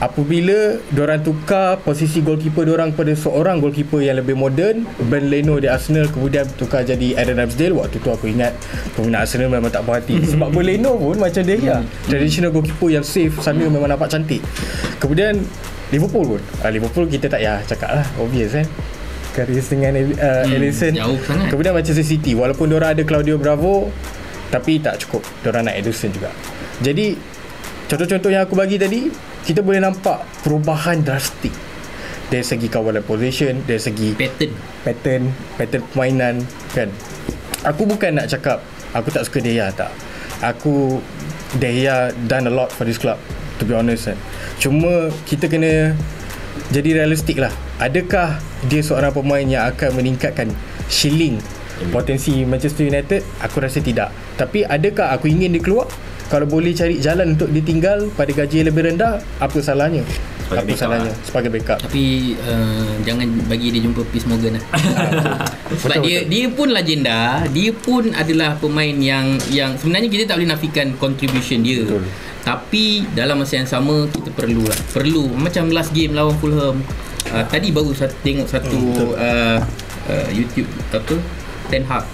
apabila diorang tukar posisi goalkeeper diorang pada seorang goalkeeper yang lebih moden, Ben Leno di Arsenal, kemudian tukar jadi Aaron Ramsdale, waktu tu aku ingat peminat Arsenal memang tak puas hati sebab Ben Leno pun macam dia traditional goalkeeper yang safe sana memang nampak cantik. Kemudian Liverpool pun Liverpool kita tak payah cakap lah, obvious kan, Karius dengan Alisson. Jauh sangat. Kemudian Manchester City, walaupun diorang ada Claudio Bravo tapi tak cukup, diorang nak Ederson juga. Jadi contoh-contoh yang aku bagi tadi, kita boleh nampak perubahan drastik dari segi kawalan possession, dari segi pattern permainan kan. Aku bukan nak cakap aku tak suka De Gea, tak. De Gea done a lot for this club, to be honest kan. Cuma kita kena jadi realistik lah. Adakah dia seorang pemain yang akan meningkatkan ceiling potensi Manchester United? Aku rasa tidak. Tapi adakah aku ingin dia keluar? Kalau boleh cari jalan untuk ditinggal pada gaji yang lebih rendah, apa salahnya? Sebagai backup. Tapi jangan bagi dia jumpa Piers Morgan lah. Sebab dia pun legenda, dia pun adalah pemain yang sebenarnya kita tak boleh nafikan contribution dia. Betul. Tapi dalam masa yang sama kita perlu macam last game lawan Fulham. Tadi baru tengok satu YouTube apa, Ten Hag.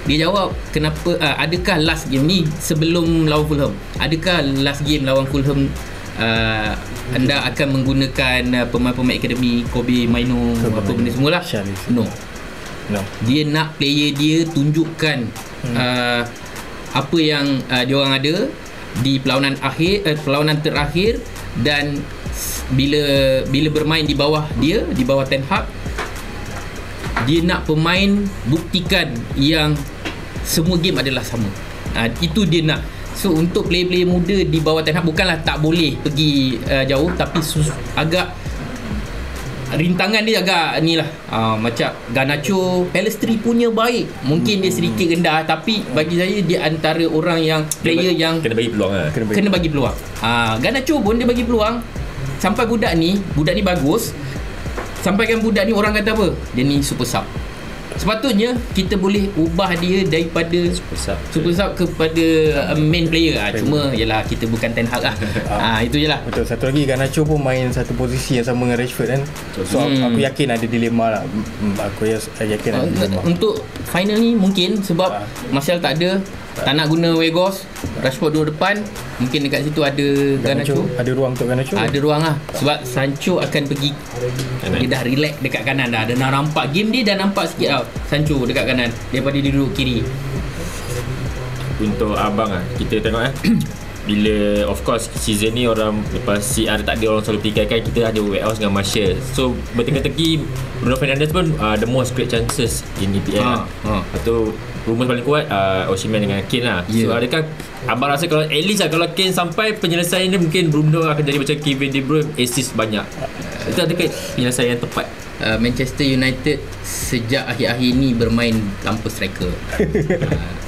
Dia jawab kenapa adakah last game ni sebelum lawan Fulham, adakah last game lawan Fulham anda akan menggunakan pemain-pemain akademi Kobe Maino apa benda semualah? No. Dia nak player dia tunjukkan apa yang dia orang ada di perlawanan terakhir, dan bila bermain di bawah Ten Hag, dia nak pemain buktikan yang semua game adalah sama. Itu dia nak. So untuk player-player muda di bawah Ten Hag, bukanlah tak boleh pergi jauh, tapi agak rintangan dia agak ni lah. Macam Garnacho, Pellistri punya baik, mungkin dia sedikit rendah, tapi bagi saya dia antara orang yang player yang kena bagi peluang lah. Kena bagi peluang. Garnacho pun dia bagi peluang. Sampai budak ni bagus. Sampaikan budak ni orang kata apa? Dia ni super sub. Sepatutnya kita boleh ubah dia daripada super sub kepada main player. Cuma yalah, kita bukan Ten Hag lah. Itu je lah. Betul. Satu lagi, Garnacho pun main satu posisi yang sama dengan Rashford kan. So aku yakin ada dilema lah. Aku yakin ada dilema. Untuk final ni mungkin sebab Martial tak ada, tak nak guna Weghorst, Rashford dua depan, mungkin dekat situ ada Garnacho. Ada ruang untuk Garnacho? Ada ruang lah. Sebab Sancho akan pergi, dia dah relax dekat kanan dah. Dia nak nampak game dia, dah nampak sikit tau Sancho dekat kanan daripada dia duduk kiri. Untuk abang kita tengok bila of course season ni orang lepas CR tak ada, orang selalu fikirkan kita ada Weghorst dengan Martial. So berteka-teki Bruno Fernandes pun the most great chances in EPL Atau rumus paling kuat Osimhen dengan Kane lah. So adakah abang rasa kalau at least kalau Kane sampai penyelesaian dia, mungkin Bruno akan jadi macam Kevin De Bruyne, assist banyak? Itu adakah penyelesaian yang tepat? Manchester United sejak akhir-akhir ni bermain tanpa striker.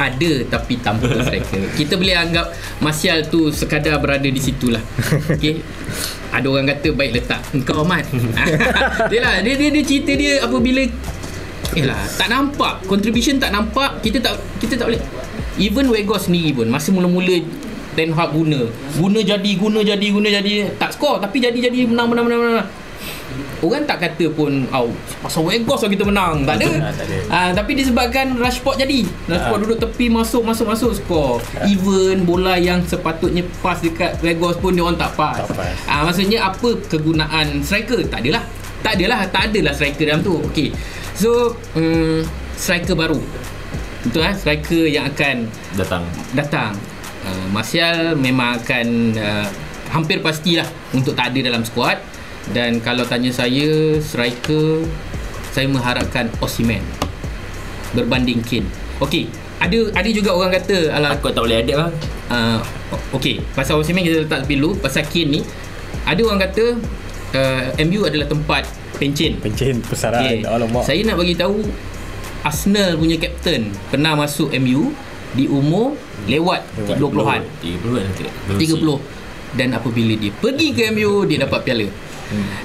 Ada tapi tanpa striker. Kita boleh anggap Martial tu sekadar berada di situlah. Okay. Ada orang kata baik letak engkau Ahmad. Yalah, dia cerita dia apabila tak nampak contribution, tak nampak, kita tak boleh. Even Weghorst sendiri pun masa mula-mula Ten Hag guna jadi tak skor, tapi jadi menang. Orang tak kata pun pasal Weghorst kita menang, tak ada. Tapi disebabkan Rashford duduk tepi, masuk skor. Even bola yang sepatutnya pas dekat Weghorst pun dia orang tak pas. Maksudnya apa kegunaan striker? Tak adalah striker dalam tu. Okey. So striker baru, betul striker yang akan datang. Martial memang akan hampir pastilah untuk tak ada dalam skuad. Dan kalau tanya saya, striker, saya mengharapkan Osimhen berbanding Kane. Okey, ada juga orang kata aku tak boleh edit bang. Okey, pasal Osimhen kita letak tepi dulu. Pasal Kane ni, ada orang kata MU adalah tempat pencen pesaran. Alamak. Saya nak bagi tahu, Arsenal punya kapten pernah masuk MU di umur lewat 30-an. 30. dan apabila dia pergi ke MU dia dapat piala.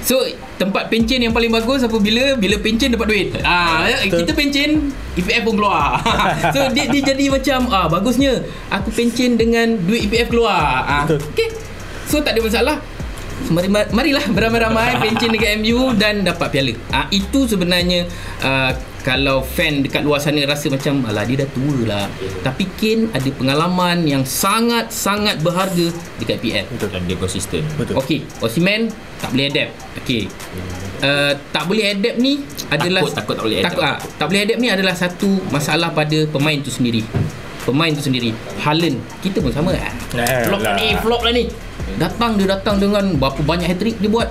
So tempat pencen yang paling bagus apabila pencen dapat duit. Kita pencen EPF pun keluar. So dia jadi macam bagusnya aku pencen dengan duit EPF keluar. Okay. So tak ada masalah. Marilah beramai-ramai pencen dekat MU dan dapat piala. Itu sebenarnya kalau fan dekat luar sana rasa macam alah dia dah tua lah. Tapi Kane ada pengalaman yang sangat-sangat berharga dekat PL. Betul. Dan dia konsisten. Okey, Osimhen tak boleh adapt. Okey. Tak boleh adapt ni adalah takut tak boleh adapt. Tak boleh adapt ni adalah satu masalah pada pemain tu sendiri. Haaland kita pun sama flop lah ni. Dia datang dengan berapa banyak hat-trick dia buat.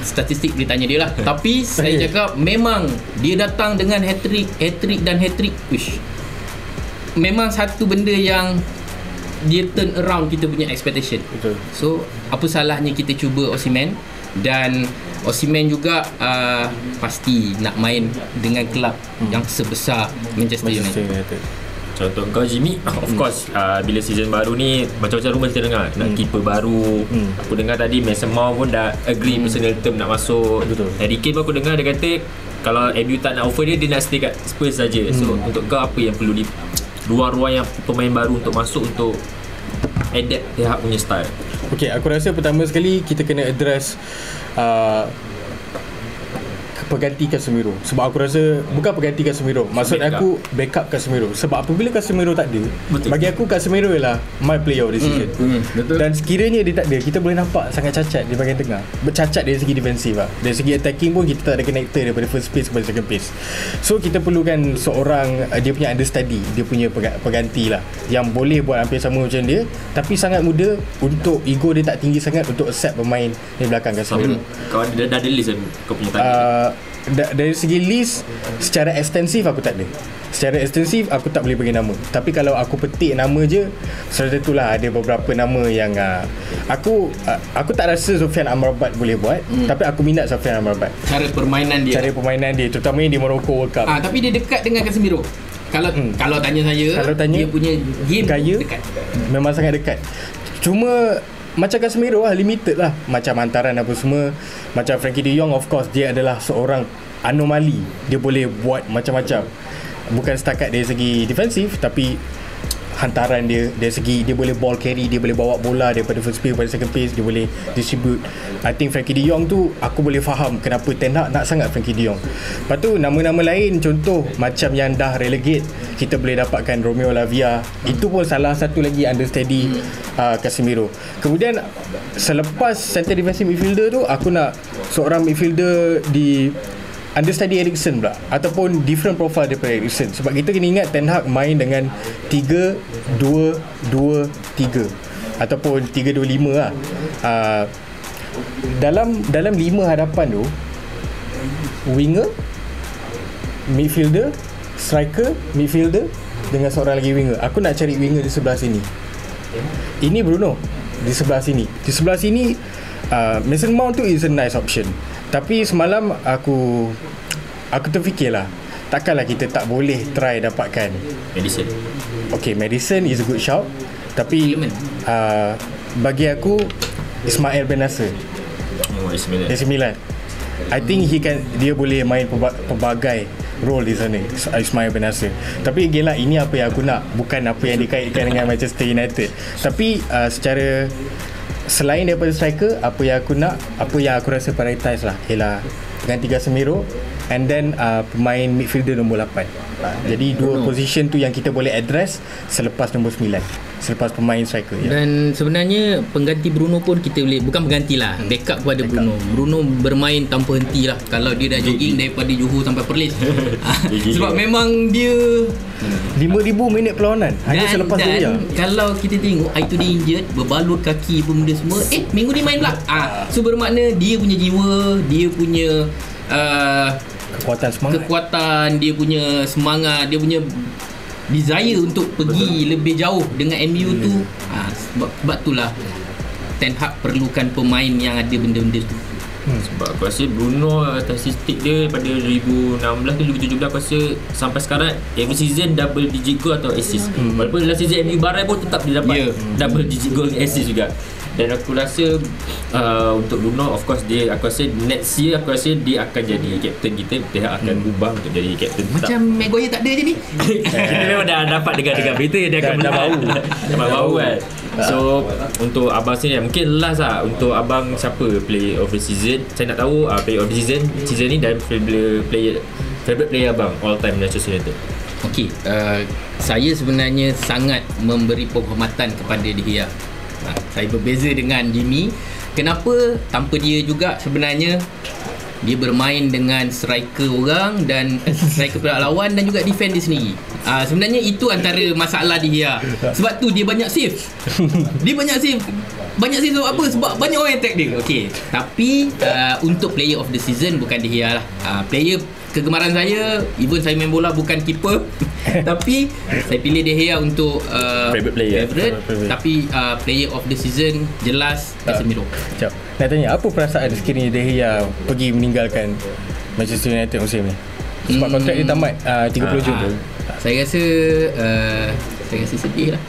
Statistik dia tanya dia lah. Tapi saya cakap memang dia datang dengan hat-trick. Wish. Memang satu benda yang dia turn around kita punya expectation. Betul. So apa salahnya kita cuba Osimhen. Dan Osimhen juga pasti nak main dengan kelab yang sebesar Manchester United. Contoh kau Jimmy, of course bila season baru ni macam-macam rumor kita dengar nak keeper baru. Aku dengar tadi Mason Mount pun dah agree personal term nak masuk. Harry Kane pun aku dengar dia kata kalau MU tak nak offer dia nak stay kat Spurs saja. So untuk kau apa yang perlu di ruang-ruang yang pemain baru untuk masuk untuk adapt dia punya style? Okay, aku rasa pertama sekali kita kena address pengganti Casemiro. Sebab aku rasa bukan pengganti Casemiro, maksud aku backup Casemiro. Sebab apabila Casemiro tak ada, bagi aku Casemiro ialah my player of the season. Dan sekiranya dia tak ada, kita boleh nampak sangat cacat di bahagian tengah. Bercacat dari segi defensif lah. Dari segi attacking pun kita tak ada connector daripada first pace kepada second pace. So kita perlukan seorang dia punya understudy, dia punya pengganti lah, yang boleh buat hampir sama macam dia, tapi sangat muda untuk ego dia tak tinggi sangat untuk accept pemain di belakang Casemiro. Kau dah ada list kan kau punya target? Dari segi list secara ekstensif aku tak ada. Secara ekstensif aku tak boleh bagi nama. Tapi kalau aku petik nama je, sudah tentulah ada beberapa nama yang aku tak rasa Sofyan Amrabat boleh buat, tapi aku minat Sofyan Amrabat. Cara permainan dia terutamanya di Morocco World Cup. Tapi dia dekat dengan Casemiro. Kalau tanya saya, dia punya game gaya dekat. Memang sangat dekat. Cuma macam Casemiro lah, limited lah. Macam hantaran apa semua. Macam Frankie de Jong, of course dia adalah seorang anomali. Dia boleh buat macam-macam, bukan setakat dari segi defensif, tapi hantaran dia, dari segi dia boleh ball carry, dia boleh bawa bola daripada first pace kepada second pace, dia boleh distribute. I think Frankie de Jong tu aku boleh faham kenapa Ten Hag nak sangat Frankie de Jong. Lepas tu nama-nama lain, contoh macam yang dah relegate, kita boleh dapatkan Romeo Lavia. Itu pun salah satu lagi understudy Casemiro. Kemudian selepas center defensive midfielder tu, aku nak seorang midfielder di understudy Eriksen pula, ataupun different profile daripada Eriksen. Sebab kita kena ingat Ten Hag main dengan 3-2-2-3 ataupun 3-2-5 lah. Dalam 5 hadapan tu, winger, midfielder, striker, midfielder dengan seorang lagi winger. Aku nak cari winger di sebelah sini. Ini Bruno di sebelah sini. Di sebelah sini Mason Mount tu is a nice option. Tapi semalam aku terfikirlah, takkanlah kita tak boleh try dapatkan Madison. Okay, Madison is a good shout, tapi bagi aku Ismail Bennacer AC Milan, I think dia boleh main pelbagai role di sana, Ismail Bennacer. Tapi again lah, ini apa yang aku nak, bukan apa yang dikaitkan dengan Manchester United. Tapi secara selain daripada striker, apa yang aku rasa prioritize lah ialah ganti Casemiro, and then pemain midfielder nombor 8. Jadi dua position tu yang kita boleh address selepas nombor 9, selepas pemain striker ya. Dan sebenarnya pengganti Bruno pun kita boleh, bukan pengganti lah, backup kepada Bruno bermain tanpa henti lah. Kalau dia dah jogging daripada Johor sampai Perlis sebab memang dia 5,000 minit perlawanan hanya selepas dia. Kalau kita tengok itu dia injured, berbalut kaki pun benda semua, minggu ni main pula. So bermakna dia punya jiwa, dia punya kekuatan, dia punya semangat, dia punya desire untuk pergi lebih jauh dengan MU tu. Sebab itulah Ten Hag perlukan pemain yang ada benda-benda tu. Sebab aku rasa Bruno statistik dia pada 2016 ke 2017 aku rasa sampai sekarang every season double digit goal atau assist. Walaupun dalam season MU Barai pun tetap dia dapat double digit goal assist juga. Dan aku rasa untuk Bruno, of course aku rasa next year dia akan jadi captain kita. Dia akan ubah untuk jadi captain. Macam Maguire tak ada je ni. Kita memang dah dapat dengar berita dia akan dah bau. Dapat bau kan. So untuk abang sini mungkin last lah untuk abang, siapa player of the season? Saya nak tahu player of the season ni dan favorite player abang all time Manchester United. Okey, saya sebenarnya sangat memberi penghormatan kepada De Gea. Saya berbeza dengan Jimmy. Kenapa? Tanpa dia juga sebenarnya dia bermain dengan striker orang dan striker pihak lawan dan juga defend dia sendiri. Sebenarnya itu antara masalah De Gea. Sebab tu dia banyak save. Banyak save sebab apa? Sebab banyak orang attack dia. Okey. Tapi untuk player of the season bukan De Gea lah. Player kegemaran saya, even saya main bola bukan keeper tapi saya pilih De Gea untuk favorite player. Tapi player of the season jelas Casemiro. Sekejap, nak tanya, apa perasaan sekiranya De Gea pergi meninggalkan Manchester United musim ni? Sebab kontrak dia tamat 30 Jun tu. Saya rasa sedih lah.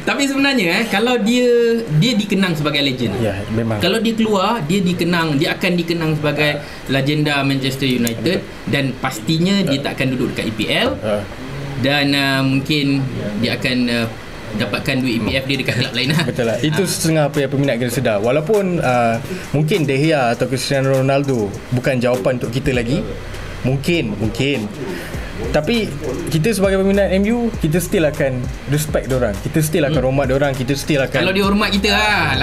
tapi sebenarnya kalau dia dikenang sebagai legend. Ya, memang. Kalau dia keluar, dia akan dikenang sebagai legenda Manchester United dan pastinya dia tak akan duduk dekat EPL. Dan mungkin dia akan dapatkan duit EPF dia dekat kelab lain lah. Betul lah. Itu setengah apa yang peminat kena sedar. Walaupun mungkin De Gea atau Cristiano Ronaldo bukan jawapan untuk kita lagi. Mungkin tapi kita sebagai peminat MU, kita still akan respect diorang, kita still akan hormat diorang, kita still akan, kalau dia hormat kita lah.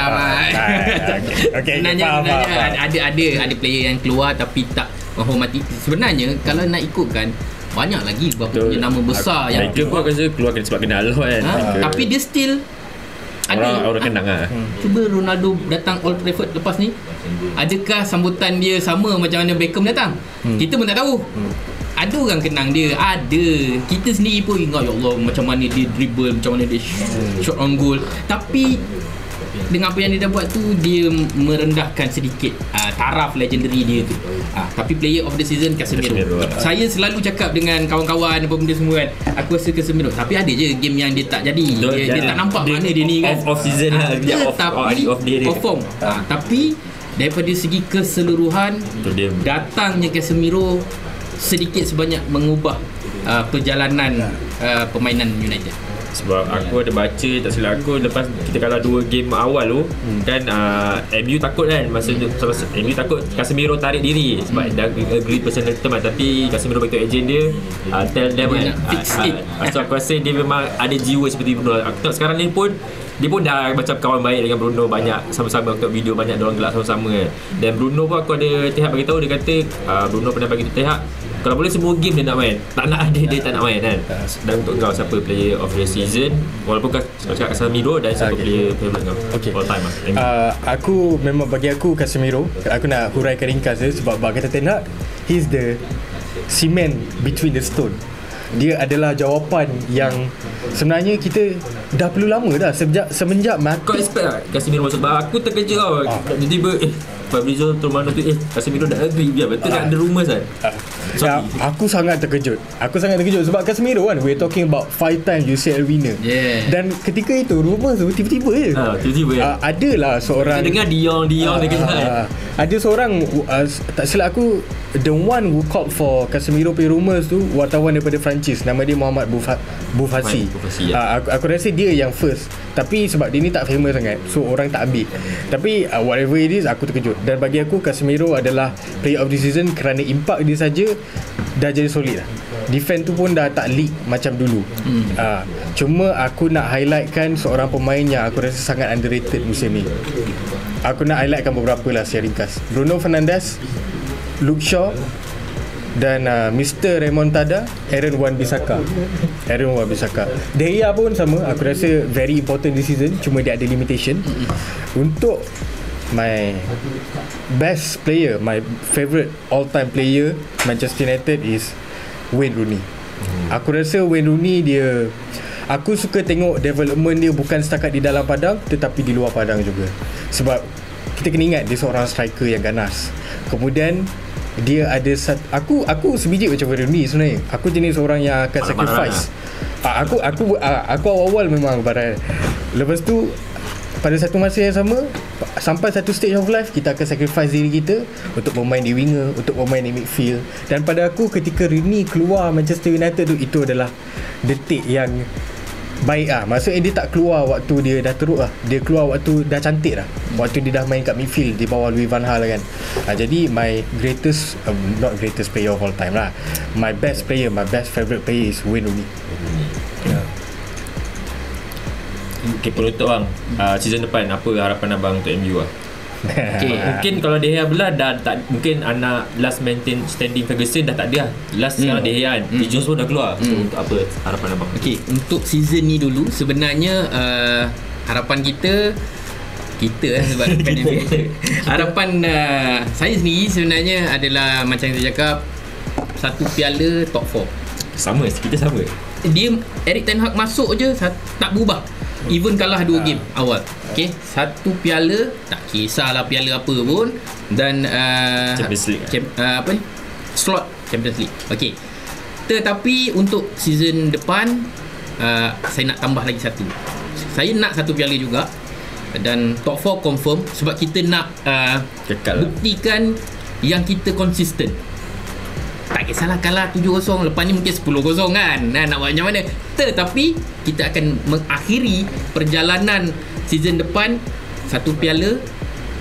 Okay, sebenarnya faham. ada player yang keluar tapi tak menghormati. Sebenarnya kalau nak ikutkan, banyak lagi beberapa punya nama besar yang keluar rasa keluar sebab kenal kan. Tapi dia still orang kenang lah. Cuba Ronaldo datang Old Trafford lepas ni, adakah sambutan dia sama macam mana Beckham datang? Kita pun tak tahu. Ada orang kenang dia, ada. Kita sendiri pun ingat, ya Allah, macam mana dia dribble, macam mana dia shot on goal. Tapi dengan apa yang dia dah buat tu, dia merendahkan sedikit taraf legendary dia tu. Tapi player of the season Casemiro. Saya selalu cakap dengan kawan-kawan apa benda semua kan, aku rasa Casemiro. Tapi ada je game yang dia tak jadi. Dia tak nampak mana dia ni kan. Off season lah. Tapi perform. Tapi daripada segi keseluruhan, datangnya Casemiro sedikit sebanyak mengubah perjalanan permainan United. Sebab aku ada baca, tak silap aku, lepas kita kalah 2 game awal tu kan, MU takut kan, MU takut Casemiro tarik diri sebab dah agree personal term, tapi Casemiro bagi agent dia tell them kan, fix it. So aku rasa dia memang ada jiwa seperti Bruno. Aku tengok sekarang ni pun dia pun dah macam kawan baik dengan Bruno, banyak sama-sama tengok video, banyak diorang gelak sama-sama kan. Dan Bruno pun aku ada Tehak bagi tahu, dia kata Bruno pernah bagi Tehak kalau boleh semua game dia nak main, tak nak ada dia tak nak main kan. Dan untuk kau, siapa player of the season walaupun kau cakap Casemiro, dan siapa player favourite kau all time lah? Aku memang, bagi aku Casemiro. Aku nak huraikan ringkas je sebab kata Ten Hag, he's the cement between the stone. Dia adalah jawapan yang sebenarnya kita dah perlu lama dah, semenjak kau expect tak Casemiro masuk? Aku terkejut tau. Tiba-tiba Fabrizio Romano tu Casemiro dah agree, biar betul tak ada rumours kan. Aku sangat terkejut sebab Casemiro kan, we're talking about 5 times UCL winner. Dan ketika itu rumours tu tiba-tiba je adalah seorang, kita dengar Dion dia kata ada seorang tak silap aku, the one who called for Casemiro punya rumours tu, wartawan daripada Perancis, nama dia Muhammad Boufassi. Aku rasa dia yang first, tapi sebab dia ni tak famous sangat, so orang tak ambil. Tapi whatever it is, aku terkejut. Dan bagi aku Casemiro adalah player of the season kerana impak dia saja dah jadi solid lah. Defend tu pun dah tak leak macam dulu. Cuma aku nak highlightkan seorang pemain yang aku rasa sangat underrated musim ni. Aku nak highlightkan beberapa lah secara ringkas. Bruno Fernandes, Luke Shaw dan Mr. Remontada, Aaron Wan-Bissaka. De Gea pun sama, aku rasa very important this season, cuma dia ada limitation. Untuk my best player, my favourite all-time player Manchester United is Wayne Rooney. Aku rasa Wayne Rooney dia, aku suka tengok development dia bukan setakat di dalam padang tetapi di luar padang juga. Sebab kita kena ingat dia seorang striker yang ganas. Kemudian dia ada aku sebiji macam Wayne Rooney sebenarnya. Aku jenis orang yang akan sacrifice. Aku awal-awal memang barat. Lepas tu pada satu masa yang sama, sampai satu stage of life, kita akan sacrifice diri kita untuk bermain di winger, untuk bermain di midfield. Dan pada aku, ketika Rooney keluar Manchester United tu, itu adalah detik yang baik lah. Maksudnya dia tak keluar waktu dia dah teruk lah, dia keluar waktu dah cantik lah, waktu dia dah main kat midfield di bawah Louis van Gaal kan. Jadi my greatest not greatest player of all time lah, my best player, my best favourite player is Wayne Rooney. Okay, penutup bang, season depan apa harapan abang untuk MU lah? Okay, mungkin kalau De Gea belah dah tak, mungkin anak last maintain standing Ferguson dah tak ada lah. Last sekarang De Gea kan, Jones pun dah keluar. So untuk apa harapan abang? Okay, untuk season ni dulu sebenarnya harapan kita sebab harapan saya sendiri sebenarnya adalah macam saya cakap, satu piala top 4. Sama, kita sama. Dia Erik ten Hag masuk je tak berubah. Even kalah 2 game awal. Okay, satu piala, tak kisahlah piala apa pun, dan Champions League apa ni, slot Champions League. Okay, tetapi untuk season depan saya nak tambah lagi satu. Saya nak satu piala juga, dan top 4 confirm, sebab kita nak buktikan yang kita konsisten. Tak kisahlah kalah 7-0, lepas ni mungkin 10-0 kan, nak buat macam mana. Tetapi kita akan mengakhiri perjalanan season depan satu piala,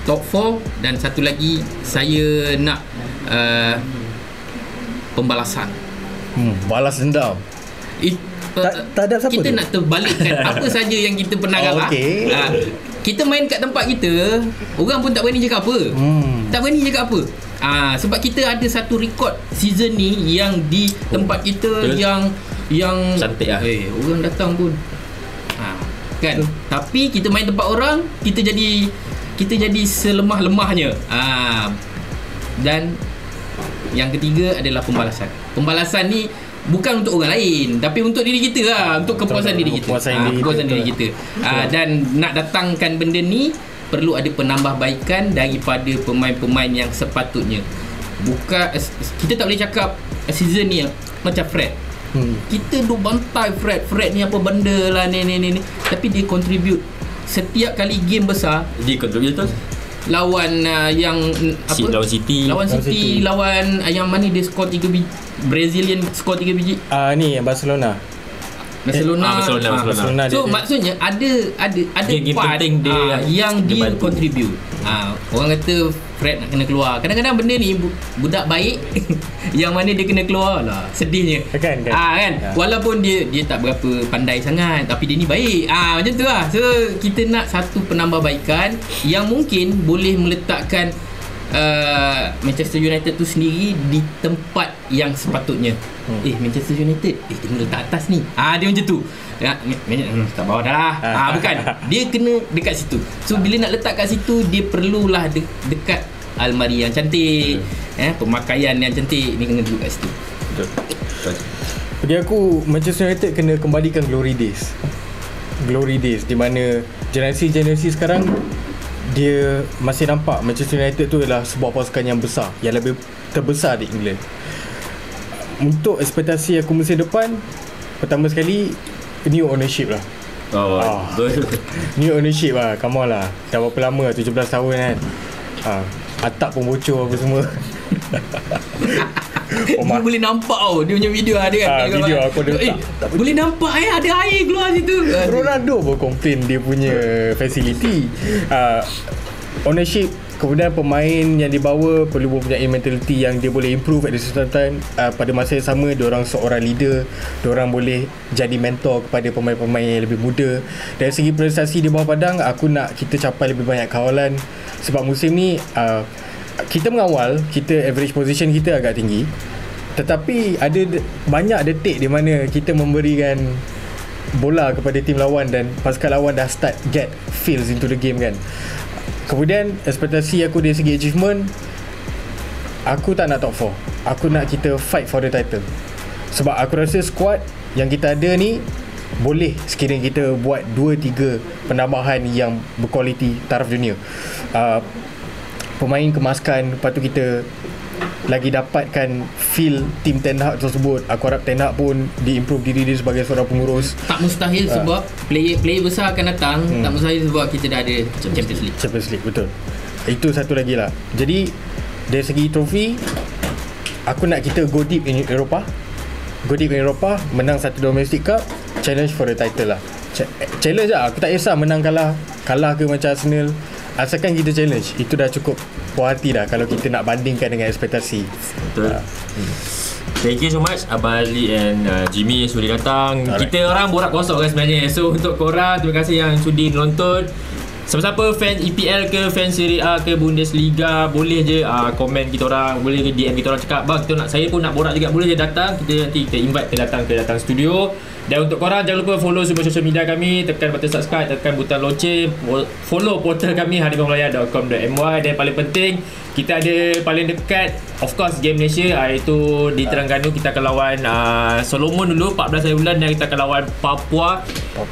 top 4, dan satu lagi saya nak pembalasan. Balas dendam. Tak ada siapa kita tu? Nak terbalikkan apa saja yang kita pernah kalah. Okay. Kita main kat tempat kita, orang pun tak berani cakap apa. Tak berani cakap apa. Sebab kita ada satu rekod season ni yang di tempat kita yang cantik lah. Orang datang pun kan. Tapi kita main tempat orang, kita jadi selemah-lemahnya. Dan yang ketiga adalah pembalasan. Pembalasan ni bukan untuk orang lain, tapi untuk diri kita lah, untuk kepuasan diri kita. Kepuasan diri kita. Dan nak datangkan benda ni perlu ada penambahbaikan daripada pemain-pemain yang sepatutnya. Bukan kita tak boleh cakap season ni macam Fred. Kita duk bantai Fred ni apa benda lah ni. Tapi dia contribute setiap kali game besar. Dia contribute tu lawan yang apa? Lawan City, lawan yang mana dia skor 3 biji, Brazilian skor 3 biji. Ni Barcelona. So maksudnya ada game part dia yang dia contribute. Orang kata Fred nak kena keluar. Kadang-kadang benda ni budak baik yang mana dia kena keluar lah, sedihnya. Kan? Walaupun dia tak berapa pandai sangat, tapi dia ni baik. Macam tu lah. So kita nak satu penambahbaikan yang mungkin boleh meletakkan Manchester United tu sendiri di tempat yang sepatutnya. Manchester United kena letak atas ni. Dia macam tu. Tak bawah dah lah. Bukan. Dia kena dekat situ. So bila nak letak kat situ, dia perlulah dekat almari yang cantik, pemakaian yang cantik, ni kena duduk kat situ. Betul. Bagi aku, Manchester United kena kembalikan glory days di mana generasi sekarang dia masih nampak Manchester United tu adalah sebuah pasukan yang besar, yang lebih terbesar di England. Untuk ekspektasi aku musim depan, pertama sekali new ownership lah. New ownership lah. Come on lah, dah berapa lama, 17 tahun kan. Atap pun bocor apa semua. Dia boleh nampak dia punya video ada kan. Video aku ada boleh nampak ada air keluar situ. Ronaldo pun komplain dia punya facility. Ownership, kemudian pemain yang dibawa perlu mempunyai mentality yang dia boleh improve at the same time. Pada masa yang sama, diorang seorang leader, diorang boleh jadi mentor kepada pemain-pemain yang lebih muda. Dari segi prestasi di bawah padang, aku nak kita capai lebih banyak kawalan. Sebab musim ni kita mengawal, kita average position kita agak tinggi, tetapi ada banyak detik di mana kita memberikan bola kepada tim lawan dan pasukan lawan dah start get feels into the game kan. Kemudian ekspektasi aku dari segi achievement, aku tak nak top 4. Aku nak kita fight for the title. Sebab aku rasa squad yang kita ada ni boleh sekiranya kita buat 2-3 penambahan yang berkualiti taraf dunia. Pemain kemaskan, lepas tu kita lagi dapatkan feel tim Ten Hag tersebut. Aku harap Ten Hag pun diimprove diri dia sebagai seorang pengurus. Tak mustahil sebab player besar akan datang. Tak mustahil sebab kita dah ada Champions League. Betul. Itu satu lagi lah. Jadi dari segi trofi, aku nak kita go deep in Eropah. Menang satu domestic cup, challenge for the title lah. Challenge lah. Aku tak kisah menang kalah ke macam Arsenal, asalkan kita challenge. Itu dah cukup puas hati dah kalau kita nak bandingkan dengan ekspektasi. Betul. Thank you so much Abang Ali and Jimmy sudi datang. Alright. Kita orang borak kosong kan sebenarnya. So untuk korang, terima kasih yang sudi menonton. Siapa-siapa fan EPL ke, fan Serie A ke, Bundesliga, boleh je komen kita orang, boleh je DM kita orang cakap, bang saya pun nak borak juga, boleh je datang. Nanti kita invite ke datang studio. Dan untuk korang, jangan lupa follow semua social media kami, tekan button subscribe, tekan butang loceng, follow portal kami harimaumelaya.com.my. Dan paling penting, kita ada paling dekat, of course, game Malaysia, iaitu di Terengganu. Kita akan lawan Solomon dulu 14 hari bulan, dan kita akan lawan Papua.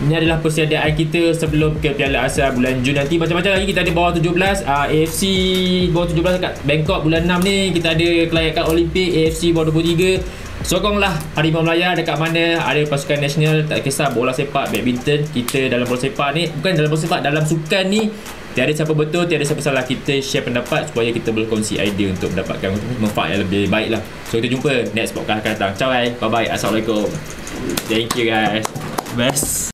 Ini adalah persediaan kita sebelum ke Piala Asia bulan Jun nanti. Macam-macam lagi, kita ada bawah 17 AFC bawah 17 kat Bangkok bulan 6 ni. Kita ada kelayakan Olimpik AFC bawah 23. Sokonglah Harimau Melaya dekat mana ada pasukan nasional, tak kisah bola sepak, badminton. Kita dalam bola sepak ni, bukan dalam bola sepak, dalam sukan ni tiada siapa betul, tiada siapa salah. Kita share pendapat supaya kita berkongsi idea untuk mendapatkan manfaat yang lebih baik lah. So kita jumpa next podcast akan datang. Ciao guys, bye bye, assalamualaikum. Thank you guys, best.